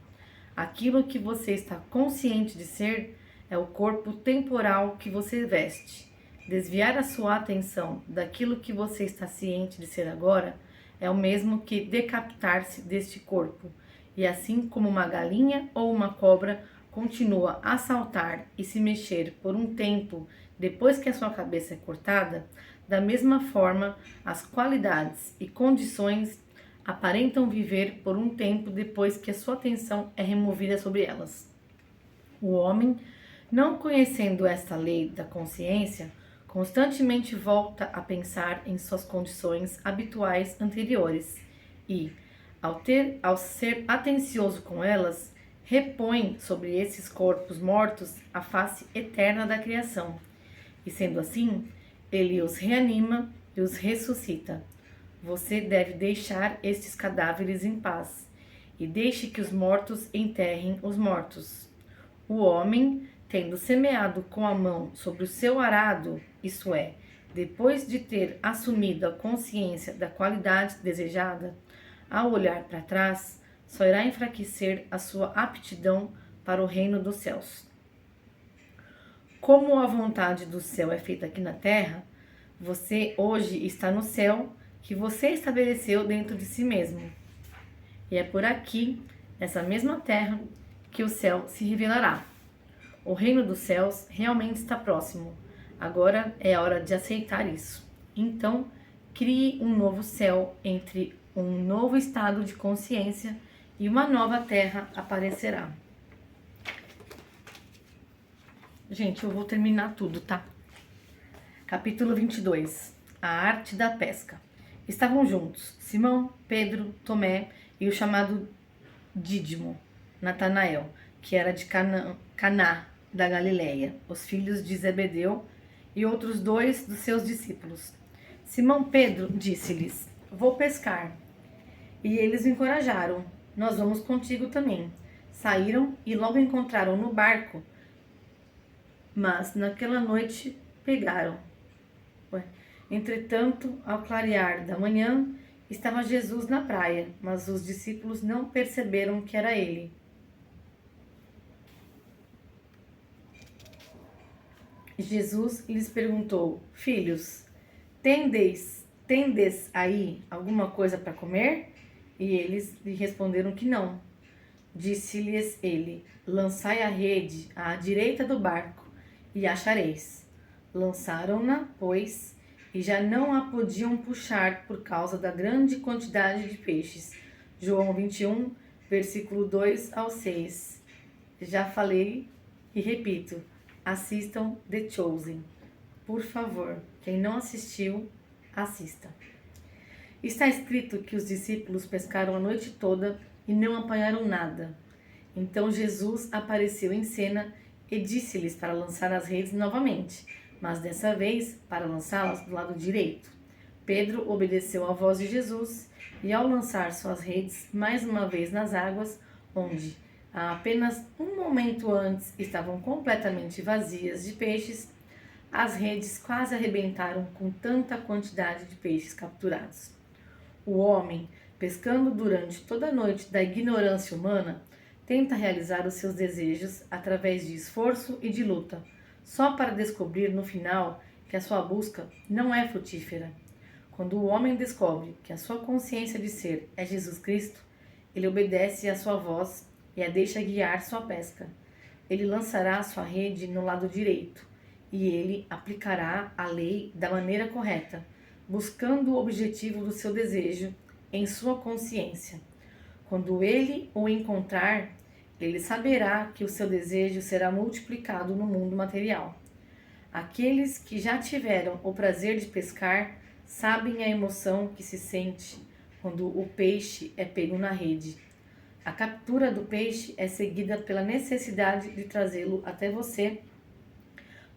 Aquilo que você está consciente de ser é o corpo temporal que você veste. Desviar a sua atenção daquilo que você está ciente de ser agora é o mesmo que decapitar-se deste corpo. E assim como uma galinha ou uma cobra continua a saltar e se mexer por um tempo depois que a sua cabeça é cortada, da mesma forma as qualidades e condições aparentam viver por um tempo depois que a sua atenção é removida sobre elas. O homem, não conhecendo esta lei da consciência, constantemente volta a pensar em suas condições habituais anteriores e, ao ser atencioso com elas, repõe sobre esses corpos mortos a face eterna da criação. E sendo assim, ele os reanima e os ressuscita. Você deve deixar estes cadáveres em paz e deixe que os mortos enterrem os mortos. O homem, tendo semeado com a mão sobre o seu arado, isto é, depois de ter assumido a consciência da qualidade desejada, ao olhar para trás, só irá enfraquecer a sua aptidão para o reino dos céus. Como a vontade do céu é feita aqui na terra, você hoje está no céu que você estabeleceu dentro de si mesmo. E é por aqui, nessa mesma terra, que o céu se revelará. O reino dos céus realmente está próximo. Agora é a hora de aceitar isso. Então, crie um novo céu entre um novo estado de consciência e uma nova terra aparecerá. Gente, eu vou terminar tudo, tá? Capítulo 22. A arte da pesca. Estavam juntos Simão, Pedro, Tomé e o chamado Dídimo, Natanael, que era de Caná da Galileia, os filhos de Zebedeu e outros 2 dos seus discípulos. Simão Pedro disse-lhes: Vou pescar. E eles o encorajaram: Nós vamos contigo também. Saíram e logo encontraram no barco, mas naquela noite pegaram. Entretanto, ao clarear da manhã, estava Jesus na praia, mas os discípulos não perceberam que era ele. Jesus lhes perguntou: Filhos, tendes aí alguma coisa para comer? E eles lhe responderam que não. Disse-lhes ele: Lançai a rede à direita do barco e achareis. Lançaram-na, pois, e já não a podiam puxar por causa da grande quantidade de peixes. João 21, versículo 2 ao 6. Já falei e repito, assistam The Chosen. Por favor, quem não assistiu, assista. Está escrito que os discípulos pescaram a noite toda e não apanharam nada. Então Jesus apareceu em cena e disse-lhes para lançar as redes novamente. mas dessa vez para lançá-las do lado direito. Pedro obedeceu à voz de Jesus e, ao lançar suas redes mais uma vez nas águas, onde há apenas um momento antes estavam completamente vazias de peixes, as redes quase arrebentaram com tanta quantidade de peixes capturados. O homem, pescando durante toda a noite da ignorância humana, tenta realizar os seus desejos através de esforço e de luta, só para descobrir no final que a sua busca não é frutífera. Quando o homem descobre que a sua consciência de ser é Jesus Cristo, ele obedece à sua voz e a deixa guiar sua pesca. Ele lançará sua rede no lado direito e ele aplicará a lei da maneira correta, buscando o objetivo do seu desejo em sua consciência. Quando ele o encontrar, ele saberá que o seu desejo será multiplicado no mundo material. Aqueles que já tiveram o prazer de pescar sabem a emoção que se sente quando o peixe é pego na rede. A captura do peixe é seguida pela necessidade de trazê-lo até você,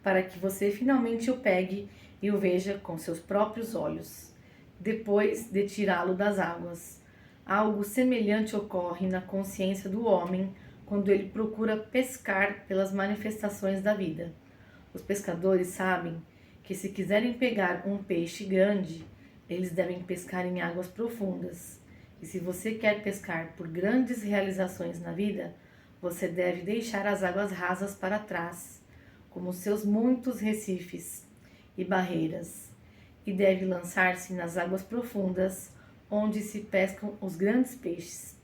para que você finalmente o pegue e o veja com seus próprios olhos, depois de tirá-lo das águas. Algo semelhante ocorre na consciência do homem quando ele procura pescar pelas manifestações da vida. Os pescadores sabem que se quiserem pegar um peixe grande, eles devem pescar em águas profundas. E se você quer pescar por grandes realizações na vida, você deve deixar as águas rasas para trás, como seus muitos recifes e barreiras, e deve lançar-se nas águas profundas, onde se pescam os grandes peixes.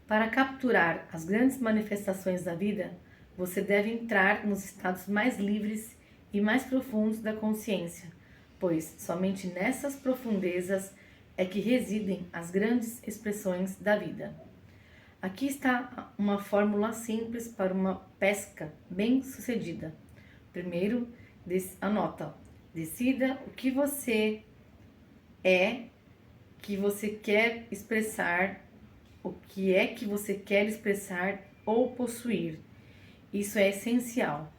Para capturar as grandes manifestações da vida, você deve entrar nos estados mais livres e mais profundos da consciência, pois somente nessas profundezas é que residem as grandes expressões da vida. Aqui está uma fórmula simples para uma pesca bem-sucedida. Primeiro, anota, decida o que você é, que você quer expressar, o que é que você quer expressar ou possuir. Isso é essencial.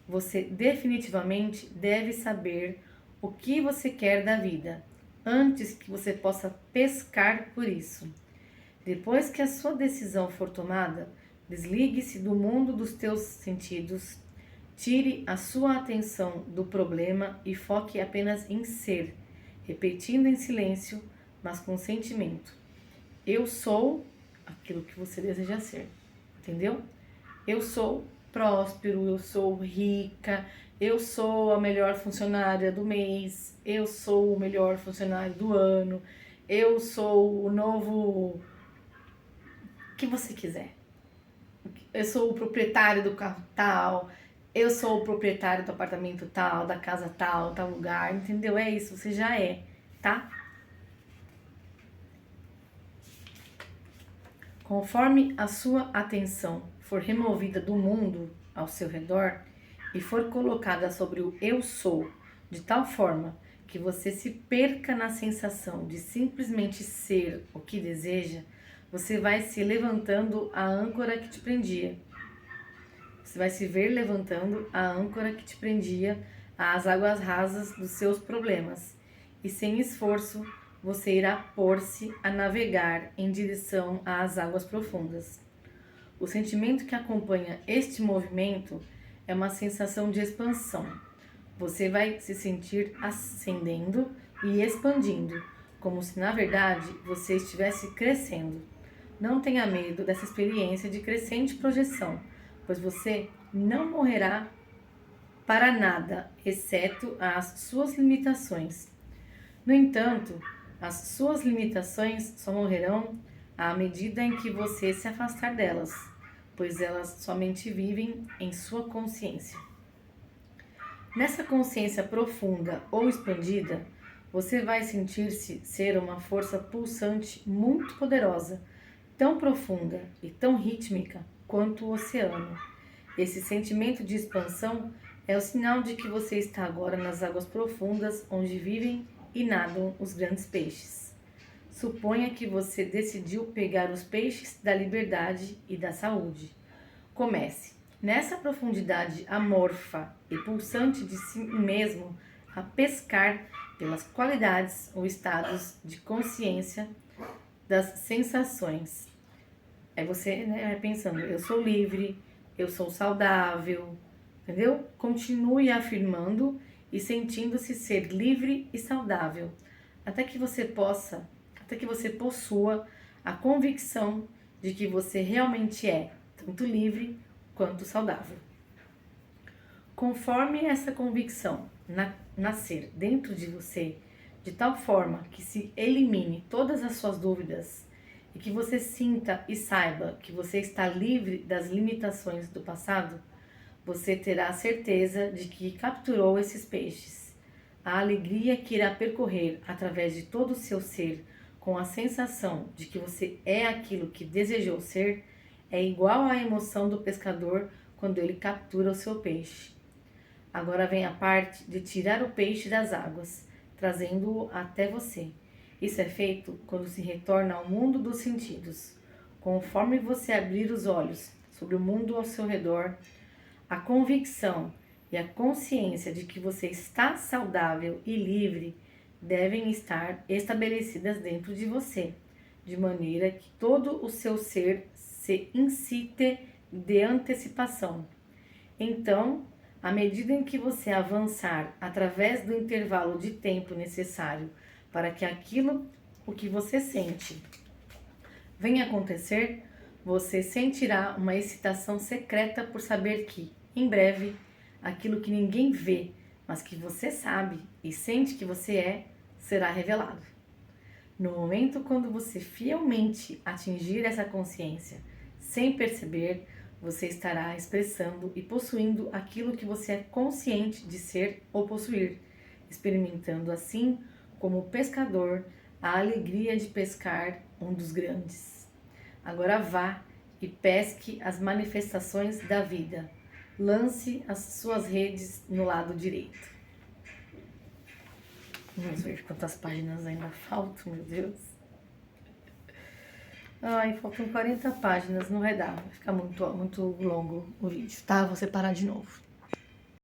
Você definitivamente deve saber o que você quer da vida, antes que você possa pescar por isso. Depois que a sua decisão for tomada, desligue-se do mundo dos teus sentidos, tire a sua atenção do problema e foque apenas em ser, repetindo em silêncio, mas com sentimento. Eu sou aquilo que você deseja ser, entendeu? Eu sou próspero, eu sou rica, eu sou a melhor funcionária do mês, eu sou o melhor funcionário do ano, eu sou o novo que você quiser. Eu sou o proprietário do carro tal, eu sou o proprietário do apartamento tal, da casa tal, tal lugar, entendeu? É isso, você já é, tá? Conforme a sua atenção for removida do mundo ao seu redor e for colocada sobre o eu sou, de tal forma que você se perca na sensação de simplesmente ser o que deseja, você vai se levantando a âncora que te prendia. Você vai se ver levantando a âncora que te prendia às águas rasas dos seus problemas. E sem esforço, você irá pôr-se a navegar em direção às águas profundas. O sentimento que acompanha este movimento é uma sensação de expansão. Você vai se sentir ascendendo e expandindo, como se na verdade você estivesse crescendo. Não tenha medo dessa experiência de crescente projeção, pois você não morrerá para nada, exceto as suas limitações. No entanto, as suas limitações só morrerão à medida em que você se afastar delas, pois elas somente vivem em sua consciência. Nessa consciência profunda ou expandida, você vai sentir-se ser uma força pulsante muito poderosa, tão profunda e tão rítmica quanto o oceano. Esse sentimento de expansão é o sinal de que você está agora nas águas profundas onde vivem e nadam os grandes peixes. Suponha que você decidiu pegar os peixes da liberdade e da saúde. Comece. nessa profundidade amorfa e pulsante de si mesmo, a pescar pelas qualidades ou estados de consciência das sensações. É você, né, vai pensando, eu sou livre, eu sou saudável, entendeu? Continue afirmando e sentindo-se ser livre e saudável, até que você possua a convicção de que você realmente é tanto livre quanto saudável. Conforme essa convicção nascer dentro de você, de tal forma que se elimine todas as suas dúvidas e que você sinta e saiba que você está livre das limitações do passado, você terá a certeza de que capturou esses peixes. A alegria que irá percorrer através de todo o seu ser, com a sensação de que você é aquilo que desejou ser, é igual à emoção do pescador quando ele captura o seu peixe. Agora vem a parte de tirar o peixe das águas, trazendo-o até você. Isso é feito quando se retorna ao mundo dos sentidos. Conforme você abrir os olhos sobre o mundo ao seu redor, a convicção e a consciência de que você está saudável e livre devem estar estabelecidas dentro de você, de maneira que todo o seu ser se incite de antecipação. Então, à medida em que você avançar através do intervalo de tempo necessário para que o que você sente, venha acontecer, você sentirá uma excitação secreta por saber que, em breve, aquilo que ninguém vê, mas que você sabe e sente que você é, será revelado. No momento quando você fielmente atingir essa consciência, sem perceber, você estará expressando e possuindo aquilo que você é consciente de ser ou possuir, experimentando assim, como pescador, a alegria de pescar um dos grandes. Agora vá e pesque as manifestações da vida. Lance as suas redes no lado direito. Vamos ver quantas páginas ainda faltam, meu Deus. Ai, faltam 40 páginas, não vai dar. Vai ficar muito longo o vídeo, tá? Vou separar de novo.